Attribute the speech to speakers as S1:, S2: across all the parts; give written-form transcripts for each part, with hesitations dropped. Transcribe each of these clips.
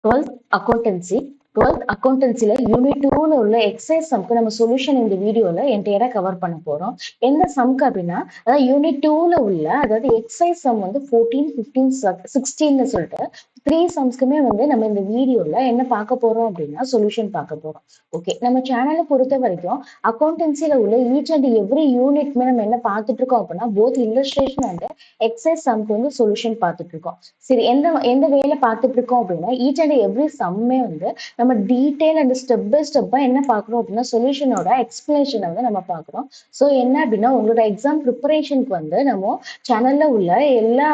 S1: 12th accountancy 12th அக்கௌண்டன்சில unit 2ல உள்ள exercise சம்க்கு நம்ம solution இந்த வீடியோல என்டையரா கவர் பண்ண போறோம். எந்த சம்க்கு அப்படின்னா அதாவது யூனிட் 2ல உள்ள அதாவது எக்ஸசைஸ் சம் வந்து 14, 15, 16ன்னு சொல்லிட்டு 3 சம்ஸ்க்குமே வந்து நம்ம இந்த வீடியோல என்ன பார்க்க போறோம் அப்படின்னா சொல்யூஷன் பார்க்க போறோம். ஓகே, நம்ம சேனலை பொறுத்த வரைக்கும் அக்கௌண்டன்சில உள்ள ஈச் அண்ட் எவ்ரி யூனிட்மே நம்ம என்ன பார்த்துட்டு இருக்கோம் அப்படின்னா போத் இல்லஸ்ட்ரேஷன் அண்ட் எக்ஸசைஸ் சம்க்கு வந்து சொல்யூஷன் பார்த்துட்டு இருக்கோம். சரி, எந்த எந்த வேலை பார்த்துட்டு இருக்கோம் அப்படின்னா ஈச் அண்ட் எவ்ரி சம்மே வந்து நம்ம டீடைல் அண்ட் ஸ்டெப் பை ஸ்டெப்பா என்ன பார்க்குறோம் அப்படின்னா சொல்யூஷனோட எக்ஸ்பிளனேஷனை வந்து நம்ம பார்க்குறோம். ஸோ என்ன அப்படின்னா உங்களோட எக்ஸாம் ப்ரிப்பரேஷனுக்கு வந்து நம்ம சேனல்ல உள்ள எல்லா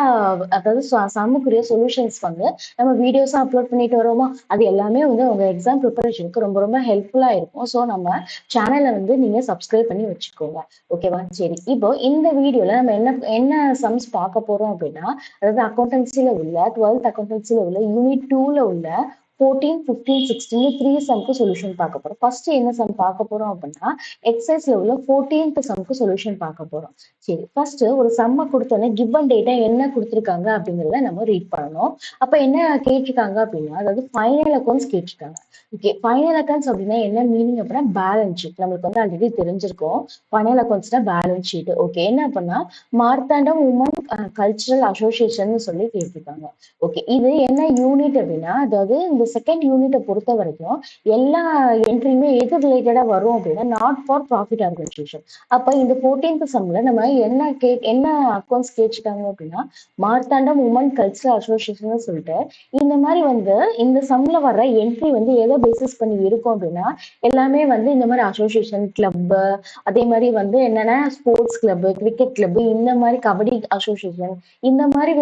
S1: அதாவது சம்முக்குரிய சொல்யூஷன்ஸ் வந்து நம்ம வீடியோஸா அப்லோட் பண்ணிட்டு வரோமா, அது எல்லாமே வந்து உங்க எக்ஸாம் ப்ரிப்பரேஷனுக்கு ரொம்ப ரொம்ப ஹெல்ப்ஃபுல்லா இருக்கும். ஸோ நம்ம சேனலை வந்து நீங்க சப்ஸ்கிரைப் பண்ணி வச்சுக்கோங்க. ஓகேவா? சரி, இப்போ இந்த வீடியோல நம்ம என்ன என்ன சம்ஸ் பார்க்க போறோம் அப்படின்னா அதாவது அக்கௌண்டன்சில உள்ள 12th அக்கௌண்டன்சில உள்ள யூனிட் 2ல உள்ள 14, 15, 16 3 சம்க்கு சொல்யூஷன் பார்க்க போறோம். ஃபர்ஸ்ட் என்ன சம் பார்க்க போறோம் அப்படின்னா எக்ஸசைஸ்ல உள்ள 14th சம்க்கு சொல்யூஷன் பார்க்க போறோம். சரி, ஃபர்ஸ்ட் ஒரு சம்ம கொடுத்தோன்னே கிவன் டேட்டா என்ன கொடுத்துருக்காங்க அப்படிங்கிறத நம்ம ரீட் பண்ணணும். அப்ப என்ன கேட்டிருக்காங்க அப்படின்னா அதாவது ஃபைனல் அக்கௌண்ட்ஸ் கேட்டிருக்காங்க. ஓகே, ஃபைனல் அக்கௌண்ட்ஸ் அப்படின்னா என்ன மீனிங் அப்படின்னா பேலன்ஸ் ஷீட். நம்மளுக்கு வந்து ஆல்ரெடி தெரிஞ்சிருக்கும் ஃபைனல் அக்கௌண்ட்ஸ்னா பேலன்ஸ் ஷீட். ஓகே, என்ன அப்படின்னா மார்த்தாண்டம் உமன் கல்ச்சரல் அசோசியேஷன் சொல்லி கேட்டிருக்காங்க. ஓகே, இது என்ன யூனிட் அப்படின்னா அதாவது இந்த செகண்ட் யூனிட்டை பொறுத்த வரைக்கும் எல்லா என்ட்ரியுமே எது ரிலேட்டடா வரும் அப்படின்னா நாட் ஃபார் ப்ராஃபிட் ஆர்கனைசேஷன். அப்ப இந்த 14th சம்ல நம்ம என்ன அக்கௌண்ட்ஸ் கேட்டிருக்காங்க அப்படின்னா மார்த்தாண்டம் உமன் கல்ச்சரல் அசோசியேஷன் சொல்லிட்டு இந்த மாதிரி வந்து இந்த சம்ல வர்ற என்ட்ரி வந்து எதை பேசிஸ் பண்ணி இருக்கும் அப்படின்னா எல்லாமே வந்து இந்த மாதிரி அசோசியேஷன் கிளப், அதே மாதிரி வந்து என்னன்னா ஸ்போர்ட்ஸ் கிளப், கிரிக்கெட் கிளப், இந்த மாதிரி கபடி அசோசியேஷன், இந்த மாதிரி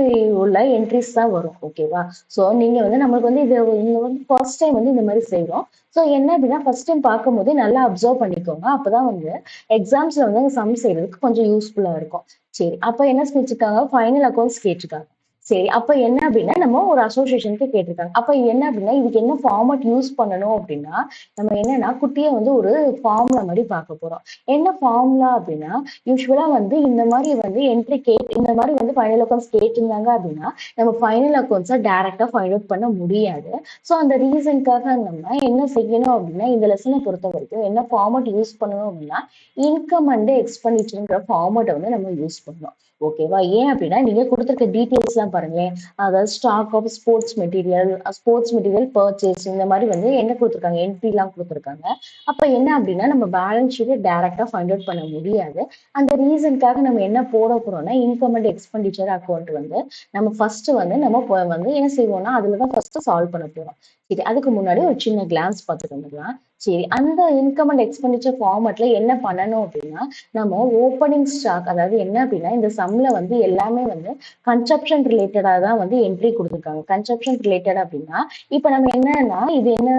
S1: உள்ள என்ட்ரிஸ் தான் வரும். ஓகேவா? ஸோ நீங்க வந்து நம்மளுக்கு வந்து இது வந்து ஃபர்ஸ்ட் டைம் வந்து இந்த மாதிரி செய்யறோம். ஸோ என்ன அப்படின்னா ஃபர்ஸ்ட் டைம் பார்க்கும்போது நல்லா அப்சர்வ் பண்ணிக்கோங்க. அப்பதான் வந்து எக்ஸாம்ஸ்ல வந்து சம் செய்யறதுக்கு கொஞ்சம் யூஸ்ஃபுல்லா இருக்கும். சரி, அப்ப என்ன செஞ்சுருக்காங்க, ஃபைனல் அக்கௌண்ட்ஸ் கேட்டிருக்காங்க. சரி, அப்ப என்ன அப்படின்னா நம்ம ஒரு அசோசியேஷனுக்கு கேட்டிருக்காங்க. அப்ப என்ன அப்படின்னா இதுக்கு என்ன ஃபார்மட் யூஸ் பண்ணணும் அப்படின்னா நம்ம என்னன்னா குட்டியை வந்து ஒரு ஃபார்முலா மாதிரி பார்க்க போறோம். என்ன ஃபார்முலா அப்படின்னா யூஸ்வலா வந்து இந்த மாதிரி வந்து என்ட்ரி இந்த மாதிரி வந்து ஃபைனல் அக்கௌண்ட்ஸ் கேட்டிருந்தாங்க அப்படின்னா நம்ம ஃபைனல் அக்கௌண்ட்ஸை டைரக்டா ஃபைண்ட் அவுட் பண்ண முடியாது. ஸோ அந்த ரீசனுக்காக நம்ம என்ன செய்யணும் அப்படின்னா இந்த லெசனை பொறுத்த வரைக்கும் என்ன ஃபார்மட் யூஸ் பண்ணணும் அப்படின்னா இன்கம் அண்ட் எக்ஸ்பெண்டிச்சர்ங்கிற ஃபார்மட்டை வந்து நம்ம யூஸ் பண்ணணும். ஓகேவா? ஏன் அப்படின்னா நீங்க கொடுத்துருக்க டீட்டெயில்ஸ் எல்லாம் பாருங்களேன். அதாவது stock of sports material purchase, இந்த மாதிரி வந்து என்ன கொடுத்துருக்காங்க, என்ட்ரி எல்லாம் கொடுத்துருக்காங்க. அப்ப என்ன அப்படின்னா நம்ம பேலன்ஸ் ஷீட்டை டைரக்டா ஃபைண்ட் அவுட் பண்ண முடியாது. அந்த ரீசனுக்காக நம்ம என்ன போட போறோம்னா இன்கம் அண்ட் எக்ஸ்பெண்டிச்சர் அக்கௌண்ட் வந்து நம்ம ஃபர்ஸ்ட் வந்து நம்ம வந்து என்ன செய்வோம்னா அதுலதான் ஃபர்ஸ்ட் சால்வ் பண்ண போறோம். சரி, அதுக்கு முன்னாடி ஒரு சின்ன கிளான்ஸ் பார்த்துட்டு வந்துடலாம். சரி, அந்த இன்கம் அண்ட் எக்ஸ்பெண்டிச்சர் ஃபார்மட்ல என்ன பண்ணணும் அப்படின்னா நம்ம ஓப்பனிங் ஸ்டாக் அதாவது என்ன அப்படின்னா இந்த சம்ல வந்து எல்லாமே வந்து கன்சப்ஷன் ரிலேட்டடா தான் வந்து என்ட்ரி கொடுத்துருக்காங்க. கன்சப்ஷன் ரிலேட்டட் அப்படின்னா இப்ப நம்ம என்னன்னா இது என்ன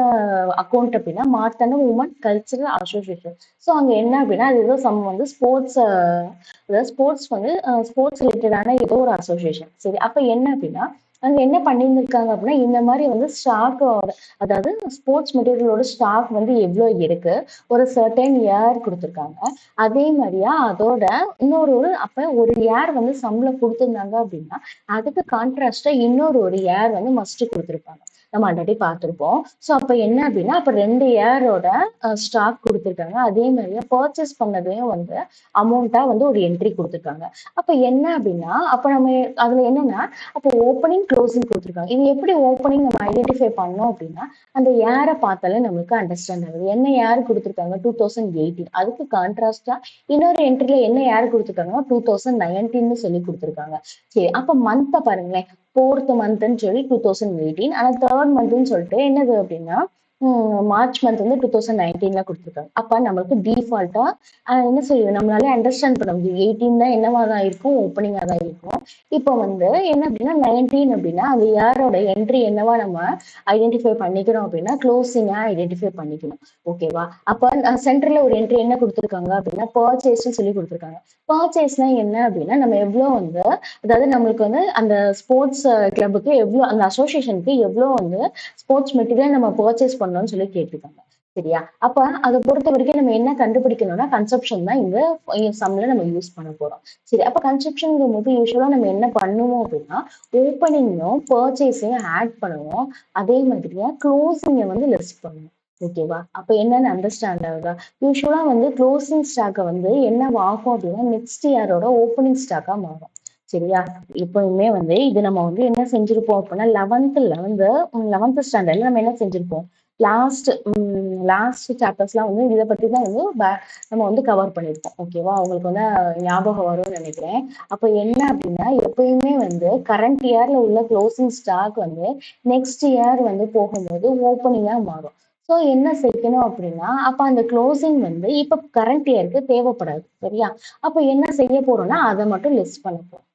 S1: அக்கௌண்ட் அப்படின்னா Marthandam women cultural association. So அங்க என்ன அப்படின்னா அது ஏதோ சம் வந்து ஸ்போர்ட்ஸ், அதாவது ஸ்போர்ட்ஸ் வந்து ஸ்போர்ட்ஸ் ரிலேட்டடான ஏதோ ஒரு அசோசியேஷன். சரி, அப்ப என்ன அப்படின்னா அங்க என்ன பண்ணியிருந்திருக்காங்க அப்படின்னா இந்த மாதிரி வந்து ஸ்டாக்கோட அதாவது ஸ்போர்ட்ஸ் மெட்டீரியலோட ஸ்டாக் வந்து எவ்வளவு இருக்கு, ஒரு சர்டன் இயர் கொடுத்துருக்காங்க. அதே மாதிரியா அதோட அப்ப ஒரு இயர் வந்து சம்பள கொடுத்துருந்தாங்க அப்படின்னா அதுக்கு கான்ட்ராஸ்டா ஒரு இயர் வந்து மஸ்ட் கொடுத்துருப்பாங்க. நம்ம ஆல்ரெடி பார்த்திருப்போம். ஸோ அப்ப என்ன அப்படின்னா அப்ப 2 இயரோட ஸ்டாக் கொடுத்துருக்காங்க. அதே மாதிரியா பர்ச்சேஸ் பண்ணதையும் வந்து அமௌண்டா வந்து ஒரு என்ட்ரி கொடுத்துருக்காங்க. அப்ப என்ன அப்படின்னா அப்ப நம்ம அதுல என்னன்னா அப்போ ஓப்பனிங் க்ளோசிங் கொடுத்துருக்காங்க. இது எப்படி ஓப்பனிங் நம்ம ஐடென்டிஃபை பண்ணோம் அப்படின்னா அந்த ஏரை பார்த்தாலே நம்மளுக்கு அண்டர்ஸ்டாண்ட் ஆகுது. என்ன ஏர் கொடுத்துருக்காங்க 2018. அதுக்கு கான்ட்ராஸ்டா இன்னொரு என்ட்ரில என்ன ஏர் கொடுத்துருக்காங்கன்னா 2019 சொல்லி கொடுத்துருக்காங்க. சரி, அப்ப மந்த்தை பாருங்களேன். 4th மந்த்ன்னு சொல்லி 2018. ஆனா 3rd மந்த்ன்னு சொல்லிட்டு என்னது அப்படின்னா மார்ச் மந்த் வந்து 2019 கொடுத்துருக்காங்க. அப்ப நம்மளுக்கு டிஃபால்ட்டா என்ன செய்யும் நம்மளால அண்டர்ஸ்டாண்ட் பண்ண முடியும் 18 தான் என்னவா தான் இருக்கும், ஓப்பனிங்கா தான் இருக்கும். இப்போ வந்து என்ன அப்படின்னா 19 அப்படின்னா அந்த யாரோட என்ட்ரி என்னவா நம்ம ஐடென்டிஃபை பண்ணிக்கிறோம் அப்படின்னா க்ளோசிங்கா ஐடென்டிஃபை பண்ணிக்கணும். ஓகேவா? அப்ப சென்டர்ல ஒரு என்ட்ரி என்ன கொடுத்துருக்காங்க அப்படின்னா பர்ச்சேஸ்ன்னு சொல்லி கொடுத்துருக்காங்க. பர்ச்சேஸ்னா என்ன அப்படின்னா நம்ம எவ்வளவு வந்து அதாவது நம்மளுக்கு வந்து அந்த ஸ்போர்ட்ஸ் கிளப்புக்கு எவ்வளவு அந்த அசோசியேஷனுக்கு எவ்வளவு வந்து ஸ்போர்ட்ஸ் மெட்டீரியல் நம்ம பர்ச்சேஸ் பண்ணோம்னு சொல்லி கேட்டிருக்காங்க. சரியா? அப்ப அத பொறுத்த வரைக்கும் நம்ம என்ன கண்டுபிடிக்கணும்னா, கன்செப்ஷன் தான் இந்த சம்ல நம்ம யூஸ் பண்ண போறோம். சரி, அப்ப கன்செப்ஷன்ங்கும்போது யூசுவலா நம்ம என்ன பண்ணுவோம் அப்படின்னா, ஓப்பனிங்கும், பர்ச்சேஸையும் ஆட் பண்ணுவோம். அதே மாதிரியா க்ளோசிங்க வந்து லெஸ் பண்ணுவோம். ஓகேவா? அப்ப என்னன்னு அண்டர்ஸ்டாண்ட் ஆகுதா? யூசுவலா வந்து க்ளோசிங் ஸ்டாக்க வந்து என்னவாகும் அப்படின்னா, நெக்ஸ்ட் இயரோட ஓப்பனிங் ஸ்டாக்கா மாறும். சரியா? எப்பவுமே வந்து இது நம்ம வந்து என்ன செஞ்சிருப்போம் அப்படின்னா, 11th ஸ்டாண்டர்ட்ல நம்ம என்ன செஞ்சிருப்போம்? லாஸ்ட் லாஸ்ட் சாப்டர்ஸ்லாம் வந்து இத பத்தி தான் வந்து நம்ம வந்து கவர் பண்ணியிருப்போம். ஓகேவா? உங்களுக்கு வந்து ஞாபகம் வரும்னு நினைக்கிறேன். அப்ப என்ன அப்படின்னா, எப்பயுமே வந்து கரண்ட் இயர்ல உள்ள க்ளோசிங் ஸ்டாக் வந்து நெக்ஸ்ட் இயர் வந்து போகும்போது ஓப்பனிங்கா மாறும். ஸோ என்ன செய்யணும் அப்படின்னா, அப்ப அந்த க்ளோசிங் வந்து இப்ப கரண்ட் இயருக்கு தேவைப்படாது. சரியா? அப்ப என்ன செய்ய போறோம்னா, அத மட்டும் லெஸ் பண்ண போறோம்.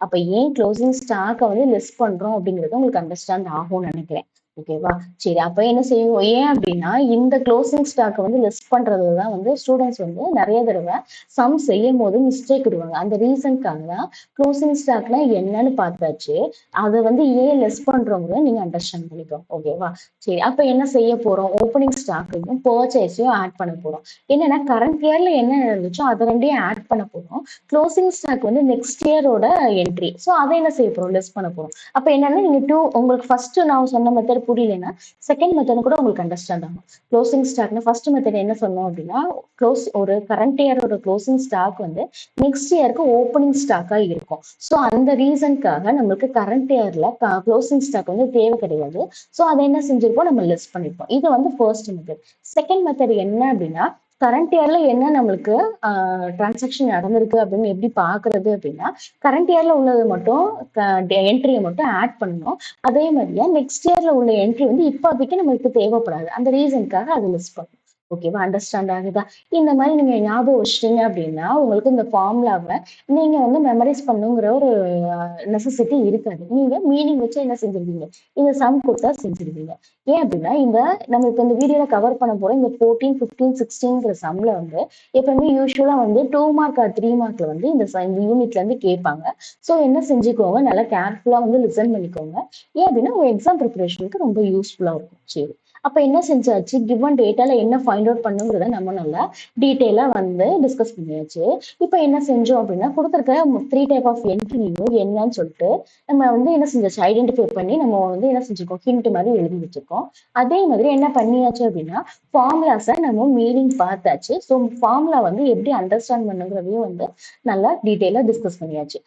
S1: அப்ப ஏன் க்ளோசிங் ஸ்டாக்க வந்து லெஸ் பண்றோம் அப்படிங்கிறது உங்களுக்கு அண்டர்ஸ்டாண்ட் ஆகும்னு நினைக்கிறேன். ஓகேவா? சரி, அப்ப என்ன செய்வோம்? ஏன் அப்படின்னா, இந்த க்ளோசிங் ஸ்டாக்க வந்து லெஸ் பண்றது தான் வந்து ஸ்டூடெண்ட்ஸ் வந்து நெறைய தடவ சம் செய்யும்போது மிஸ்டேக் விடுவாங்க. அந்த ரீசன்க்காக தான் க்ளோசிங் ஸ்டாக்னா என்னன்னு பார்த்தாச்சு. அத வந்து ஏன் லெஸ் பண்றோங்கிறத நீங்க அண்டர்ஸ்டாண்ட் பண்ணிக்கோங்க. ஓகேவா? சரி, அப்ப என்ன செய்ய போறோம்? ஓப்பனிங் ஸ்டாக்கையும், பர்ச்சேஸையும் ஆட் பண்ண போறோம். என்னன்னா, கரண்ட் இயர்ல என்ன இருந்துச்சோ அத 2யும் ஆட் பண்ண போறோம். க்ளோசிங் ஸ்டாக் வந்து நெக்ஸ்ட் இயரோட என்ட்ரி. ஸோ அத என்ன செய்ய போறோம்? லெஸ் பண்ண போறோம். அப்ப என்னன்னா, நீங்க உங்களுக்கு ஃபர்ஸ்ட் நான் சொன்ன மெத்தட் புரியலன்னா, செகண்ட் மெத்தட் கூட உங்களுக்கு அண்டர்ஸ்டாண்ட் ஆகும். க்ளோசிங் ஸ்டாக்னா ஃபர்ஸ்ட் மெத்தட் என்ன சொன்னோம் அப்படின்னா, ஒரு கரண்ட் இயரோட க்ளோசிங் ஸ்டாக் வந்து நெக்ஸ்ட் இயருக்கு ஓப்பனிங் ஸ்டாக்கா இருக்கும். ஸோ அந்த ரீசன்க்காக நம்மளுக்கு கரண்ட் இயர்ல க்ளோசிங் ஸ்டாக் வந்து தேவை கிடையாது. ஸோ அதை என்ன செஞ்சிருப்போம்? நம்ம லெஸ் பண்ணிருப்போம். இது வந்து ஃபர்ஸ்ட் மெத்தட். செகண்ட் மெத்தட் என்ன அப்படின்னா, கரண்ட் இயர்ல என்ன நம்மளுக்கு டிரான்சாக்ஷன் நடந்திருக்கு அப்படின்னு எப்படி பாக்குறது அப்படின்னா, கரண்ட் இயர்ல உள்ளது மட்டும் என்ட்ரியை மட்டும் ஆட் பண்ணணும். அதே மாதிரியா நெக்ஸ்ட் இயர்ல உள்ள என்ட்ரி வந்து இப்போதைக்கு நம்மளுக்கு தேவைப்படாது. அந்த ரீசனுக்காக அதை லிஸ்ட் பண்ணணும். ஓகேவா? அண்டர்ஸ்டாண்ட் ஆகுதா? இந்த மாதிரி நீங்க ஞாபகம் வச்சிட்டீங்க அப்படின்னா, உங்களுக்கு இந்த ஃபார்முலாவை நீங்க வந்து மெமரைஸ் பண்ணுங்கிற ஒரு நெசசிட்டி இருக்காது. நீங்க மீனிங் வச்சு என்ன செஞ்சிருவீங்க? இந்த சம் கொடுத்தா செஞ்சிருவீங்க. ஏன் அப்படின்னா, நம்ம இப்ப இந்த வீடியோல கவர் பண்ண போற இந்த 14, 15, 16ங்கிற சம்ல வந்து எப்பவுமே யூஸ்வலா வந்து 2 மார்க் ஆர் 3 மார்க்ல வந்து இந்த யூனிட்ல இருந்து கேட்பாங்க. ஸோ என்ன செஞ்சுக்கோங்க, நல்லா கேர்ஃபுல்லா வந்து லிசன் பண்ணிக்கோங்க. ஏன் அப்படின்னா, உங்க எக்ஸாம் ப்ரிப்பரேஷனுக்கு ரொம்ப யூஸ்ஃபுல்லா இருக்கும். சரி. அப்ப என்ன செஞ்சாச்சு, கிவன் டேட்டால என்ன ஃபைண்ட் அவுட் பண்ணுங்கிறத நம்ம நல்லா டீட்டெயிலா வந்து டிஸ்கஸ் பண்ணியாச்சு. இப்ப என்ன செஞ்சோம் அப்படின்னா, கொடுத்துருக்க 3 டைப் ஆஃப் என்ட்ரியும் என்னன்னு சொல்லிட்டு நம்ம வந்து என்ன செஞ்சாச்சு, ஐடென்டிஃபை பண்ணி நம்ம வந்து என்ன செஞ்சுருக்கோம், ஹிண்ட் மாதிரி எழுதி வச்சிருக்கோம். அதே மாதிரி என்ன பண்ணியாச்சு அப்படின்னா, ஃபார்முலாஸை நம்ம மீனிங் பார்த்தாச்சு. ஸோ ஃபார்முலா வந்து எப்படி அண்டர்ஸ்டாண்ட் பண்ணுங்கிறதையும் வந்து நல்லா டீட்டெயிலா டிஸ்கஸ் பண்ணியாச்சு.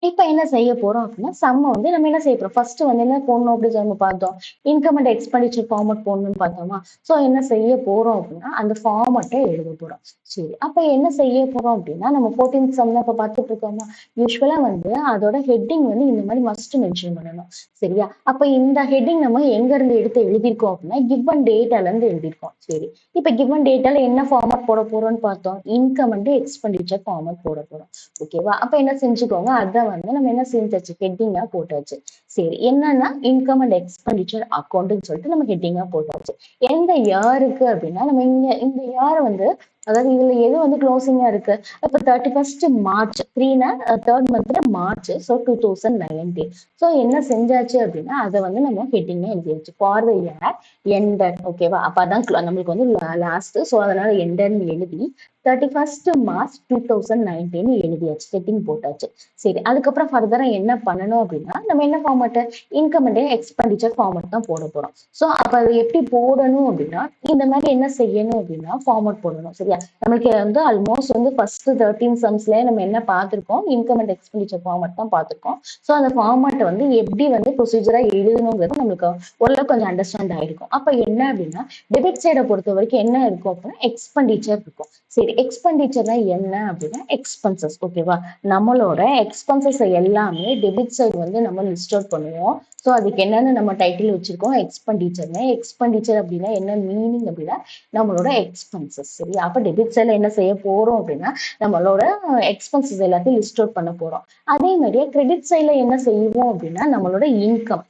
S1: இப்ப என்ன செய்ய போறோம் அப்படின்னா, சம்ம வந்து நம்ம என்ன செய்ய போறோம்? ஃபர்ஸ்ட் வந்து என்ன போடணும் அப்படின்னு சொல்லி நம்ம பார்த்தோம். இன்கம் அண்ட் எக்ஸ்பெண்டிச்சர் ஃபார்மட் போடணும்னு பார்த்தோமா? ஸோ என்ன செய்ய போறோம் அப்படின்னா, அந்த ஃபார்மட்டை எழுத போறோம். சரி. அப்ப என்ன செய்ய போறோம் அப்படின்னா, நம்ம 14th சம்ல இப்ப பார்த்துட்டு இருக்கோமா? யூசுவலா வந்து அதோட ஹெட்டிங் வந்து இந்த மாதிரி மஸ்ட் மென்ஷன் பண்ணணும். சரியா? அப்ப இந்த ஹெட்டிங் நம்ம எங்க இருந்து எடுத்து எழுதியிருக்கோம் அப்படின்னா, கிவன் டேட்டால இருந்து எழுதியிருக்கோம். சரி. இப்ப கிவன் டேட்டால என்ன ஃபார்மட் போட போறோம்னு பார்த்தோம். இன்கம் அண்ட் எக்ஸ்பெண்டிச்சர் ஃபார்மட் போட போறோம். ஓகேவா? அப்ப என்ன செஞ்சுக்கோங்க, அத வந்து நம்ம என்ன செஞ்சாச்சு, ஹெட்டிங்கா போட்டாச்சு. சரி, என்னன்னா இன்கம் அண்ட் எக்ஸ்பெண்டிச்சர் அக்கௌண்ட்னு சொல்லிட்டு நம்ம ஹெட்டிங்கா போட்டாச்சு. எந்த இயருக்கு அப்படின்னா, நம்ம இந்த இயர் வந்து அதாவது இதுல எது வந்து க்ளோசிங்கா இருக்கு? இப்ப 31st மார்ச் 3னா தேர்ட் மந்த்ல மார்ச். ஸோ 2019. ஸோ என்ன செஞ்சாச்சு அப்படின்னா, அதை வந்து நம்ம ஹெட்டிங்கா எழுதியாச்சு. For the year ended. ஓகேவா? அப்ப அதான் நம்மளுக்கு வந்து லாஸ்ட். ஸோ அதனால எண்டட்னு எழுதி 31st மார்ச் 2019 எழுதியாச்சு. ஹெட்டிங் போட்டாச்சு. சரி, அதுக்கப்புறம் ஃபர்தரா என்ன பண்ணணும் அப்படின்னா, நம்ம என்ன format, income and expenditure format தான் போட போறோம். ஸோ அப்ப அது எப்படி போடணும் அப்படின்னா, இந்த மாதிரி என்ன செய்யணும் அப்படின்னா, ஃபார்மட் போடணும். சரியா? நம்மளுக்கு வந்து ஆல்மோஸ்ட் வந்து ஃபர்ஸ்ட் 13 சம்ஸ்ல நம்ம என்ன பார்த்திருக்கோம், இன்கம் அண்ட் எக்ஸ்பெண்டிச்சர் ஃபார்மட் தான் பார்த்திருக்கோம். ஸோ அந்த ஃபார்மட்டை வந்து எப்படி வந்து ப்ரொசீஜரா எழுதணுங்கிறது நம்மளுக்கு ஓரளவுக்கு கொஞ்சம் அண்டர்ஸ்டாண்ட் ஆயிருக்கும். அப்ப என்ன அப்படின்னா, டெபிட் சைடை பொறுத்த வரைக்கும் என்ன இருக்கும் அப்படின்னா, எக்ஸ்பெண்டிச்சர் இருக்கும். சரி, எக்ஸ்பெண்டிச்சர்னா என்ன அப்படின்னா, எக்ஸ்பென்சஸ். ஓகேவா? நம்மளோட எக்ஸ்பென்சஸ் எல்லாமே டெபிட் சைடு வந்து நம்ம லிஸ்ட் அவுட் பண்ணுவோம். ஸோ அதுக்கு என்னன்னு நம்ம டைட்டில் வச்சிருக்கோம், எக்ஸ்பெண்டிச்சர்னு. எக்ஸ்பெண்டிச்சர் அப்படின்னா என்ன மீனிங் அப்படின்னா, நம்மளோட எக்ஸ்பென்சஸ். சரியா? அப்ப டெபிட் சைட்ல என்ன செய்ய போறோம் அப்படின்னா நம்மளோட எக்ஸ்பென்சஸ் எல்லாத்தையும் லிஸ்ட் அவுட் பண்ண போறோம். அதே மாதிரியே கிரெடிட் சைட்ல என்ன செய்வோம் அப்படின்னா நம்மளோட இன்கம்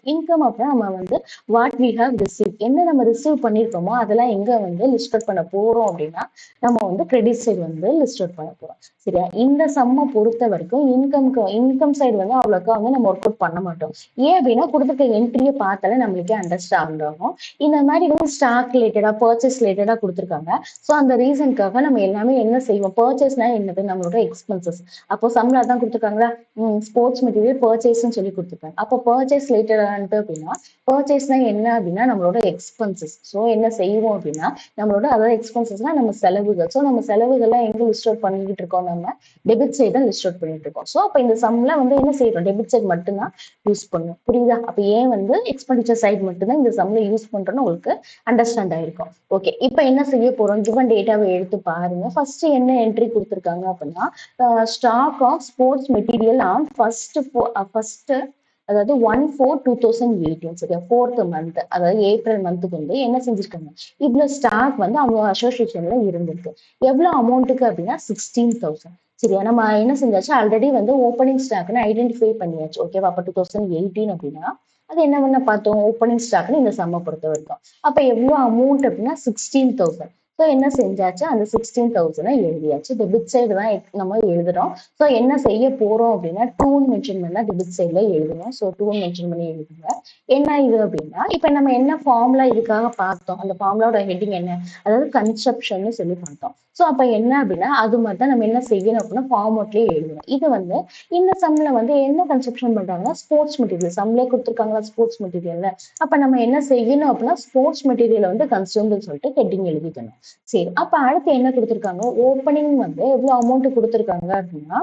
S1: அப்படின்னா நம்ம வந்து வாட் வி ஹாவ் ரிசீவ், என்ன நம்ம ரிசீவ் பண்ணிருக்கோமோ அதெல்லாம் எங்க வந்து லிஸ்ட் அவுட் பண்ண போறோம் அப்படின்னா நம்ம வந்து கிரெடிட் சைடு வந்து லிஸ்ட் அவுட் பண்ண போறோம். சரியா? இந்த சம்மை பொறுத்த வரைக்கும் இன்கம் சைடு வந்து அவ்வளோக்கா வந்து நம்ம ஒர்க் அவுட் பண்ண மாட்டோம். ஏன் அப்படின்னா கொடுத்துருக்க என்ட்ரியை பார்த்தாலே நம்மளுக்கே அண்டர்ஸ்டாண்ட் ஆகும். இந்த மாதிரி வந்து ஸ்டாக் ரிலேட்டடா பர்ச்சேஸ் ரிலேட்டடா கொடுத்துருக்காங்க. ஸோ அந்த ரீசனுக்காக நம்ம எல்லாமே என்ன செய்வோம், பர்ச்சேஸ்னா என்னது, நம்மளோட எக்ஸ்பென்சஸ். அப்போ சம்ல தான் கொடுத்துருக்காங்களா, ஸ்போர்ட்ஸ் மெட்டீரியல் பர்ச்சேஸ்ன்னு சொல்லி கொடுத்துருக்காங்க. அப்போ பர்ச்சேஸ் ரிலேட்டடான்ட்டு அப்படின்னா பர்ச்சேஸ்னா என்ன அப்படின்னா நம்மளோட எக்ஸ்பென்சஸ். ஸோ என்ன செய்வோம் அப்படின்னா நம்மளோட அதாவது எக்ஸ்பென்சஸ்னா நம்ம செலவுகள். ஸோ நம்ம செலவுகள்லாம் எங்க லிஸ்ட் அவுட் பண்ணிக்கிட்டு இருக்கோம், நம்ம டெபிட் சைடு தான் லிஸ்ட் அவுட் பண்ணிட்டு இருக்கோம். ஸோ அப்போ இந்த சம்ல வந்து என்ன செய்யறோம், டெபிட் சைடு மட்டும்தான் யூஸ் பண்ணும். புரியுதா? அப்ப ஏன் வந்து எக்ஸ்பெண்டிச்சர் சைடு மட்டும்தான் இந்த சம்ல யூஸ் பண்றோம்னு உங்களுக்கு அண்டர்ஸ்டாண்ட் ஆயிருக்கும். ஓகே, இப்போ என்ன செய்ய போறோம், கிவன் டேட்டாவை எடுத்து பாருங்க. ஃபர்ஸ்ட் என்ன என்ட்ரி கொடுத்துருக்காங்க அப்படின்னா stock of sports material on first அதாவது 1/4/2018. சரியா? 4th மந்த், அதாவது ஏப்ரல் மந்த்துக்கு வந்து என்ன செஞ்சிருக்காங்க, இவ்வளவு ஸ்டாக் வந்து அவங்க அசோசியேஷன்ல இருந்திருக்கு. எவ்வளவு அமௌண்ட்டுக்கு அப்படின்னா 16,000. சரியா? நம்ம என்ன செஞ்சாச்சு, ஆல்ரெடி வந்து ஓப்பனிங் ஸ்டாக்னு ஐடென்டிஃபை பண்ணியாச்சு. ஓகேவா? அப்ப 2018 அப்படின்னா அது என்ன பண்ண பார்த்தோம், ஓப்பனிங் ஸ்டாக்னு இந்த சம்மை பொறுத்த வரைக்கும். அப்ப எவ்வளவு அமௌண்ட் அப்படின்னா 16,000. ஸோ என்ன செஞ்சாச்சு, அந்த 16,000 எழுதியாச்சு. டெபிட் சைடு தான் நம்ம எழுதுறோம். ஸோ என்ன செய்ய போறோம் அப்படின்னா டூன்னு மென்ஷன் பண்ணா டெபிட் சைட்ல எழுதணும். ஸோ டூன்னு மென்ஷன் பண்ணி எழுதுங்க. என்ன இது அப்படின்னா இப்ப நம்ம என்ன ஃபார்முலா இதுக்காக பார்த்தோம், அந்த ஃபார்முலாவோட ஹெட்டிங் என்ன, அதாவது கன்செப்ஷன் சொல்லி பார்த்தோம். ஸோ அப்ப என்ன அப்படின்னா அது மாதிரி தான் நம்ம என்ன செய்யணும் அப்படின்னா ஃபார்மட்லயே எழுதணும். இது வந்து இந்த சம்ல வந்து என்ன கன்செப்ஷன் பண்றாங்கன்னா ஸ்போர்ட்ஸ் மெட்டீரியல் சம்லே கொடுத்துருக்காங்களா, ஸ்போர்ட்ஸ் மெட்டீரியல்ல. அப்ப நம்ம என்ன செய்யணும் அப்படின்னா ஸ்போர்ட்ஸ் மெட்டீரியல் வந்து கன்சியூம்னு சொல்லிட்டு ஹெட்டிங் எழுதிக்கணும். சரி, அப்ப அடுத்து என்ன கொடுத்துருக்காங்க, ஓப்பனிங் வந்து எவ்வளவு அமௌண்ட் கொடுத்துருக்காங்க அப்படின்னா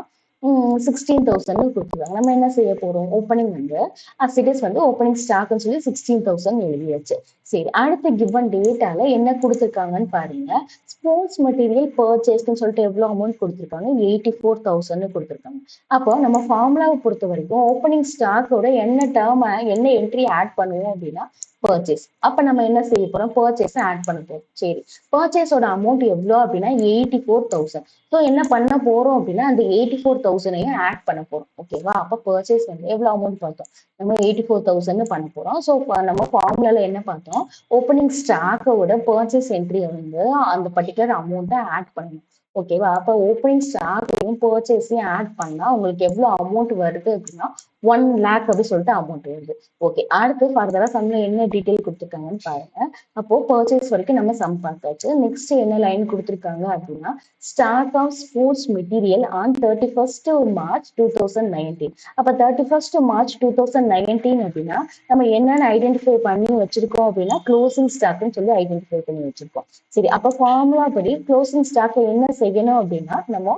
S1: 16,000 கொடுத்துருக்காங்க. நம்ம என்ன செய்ய போறோம், ஓப்பனிங் வந்து அசிடிஸ் வந்து ஓப்பனிங் ஸ்டாக்னு சொல்லி 16,000 எழுதியாச்சு. சரி, அடுத்த கிவன் டேட்டால என்ன கொடுத்துருக்காங்கன்னு பாருங்க. ஸ்போர்ட்ஸ் மெட்டீரியல் பர்ச்சேஸ்ன்னு சொல்லிட்டு எவ்வளவு அமௌண்ட் கொடுத்துருக்காங்க, 84,000 கொடுத்துருக்காங்க. அப்போ நம்ம ஃபார்முலாவை பொறுத்த வரைக்கும் ஓப்பனிங் ஸ்டாக்கோட என்ன டேர்ம் என்ன என்ட்ரி ஆட் பண்ணுவோம் அப்படின்னா பர்ச்சேஸ். அப்ப நம்ம என்ன செய்ய போறோம், பர்ச்சேஸ் ஆட் பண்ண போறோம். சரி, பர்ச்சேஸோட அமௌண்ட் எவ்வளோ அப்படின்னா 84,000. ஸோ என்ன பண்ண போறோம் அப்படின்னா அந்த 84,000 ஆட் பண்ண போறோம். ஓகேவா? அப்ப பர்ச்சேஸ் வந்து எவ்வளவு அமௌண்ட் பார்த்தோம், நம்ம 84,000 பண்ண போறோம். ஸோ நம்ம ஃபார்முலால என்ன பார்த்தோம், ஓப்பனிங் ஸ்டாக்கோட பர்ச்சேஸ் என்ட்ரியை வந்து அந்த பர்டிகுலர் அமௌண்ட்டை ஆட் பண்ணணும். ஓகேவா? அப்ப ஓப்பனிங் ஸ்டாக்கையும் பர்ச்சேஸையும் ஆட் பண்ணா உங்களுக்கு எவ்வளவு அமௌண்ட் வருது அப்படின்னா 1 lakh அப்படின்னு சொல்லிட்டு அமௌண்ட் வருது. ஓகே, அடுத்து ஃபர்தரா சம்ல என்ன டீடைல் கொடுத்துருக்காங்கன்னு பாருங்க. அப்போ பர்ச்சேஸ் வரைக்கும் நம்ம சம் பார்த்தாச்சு. நெக்ஸ்ட் என்ன லைன் கொடுத்துருக்காங்க அப்படின்னா stock of sports material on 31st March 2019. அப்ப 31st March 2019 அப்படின்னா நம்ம என்னென்ன ஐடென்டிஃபை பண்ணி வச்சிருக்கோம் அப்படின்னா க்ளோசிங் ஸ்டாக்னு சொல்லி ஐடென்டிஃபை பண்ணி வச்சிருக்கோம். சரி, அப்ப ஃபார்முலா படி க்ளோசிங் ஸ்டாக் என்ன செய்யணும் அப்படின்னா நம்ம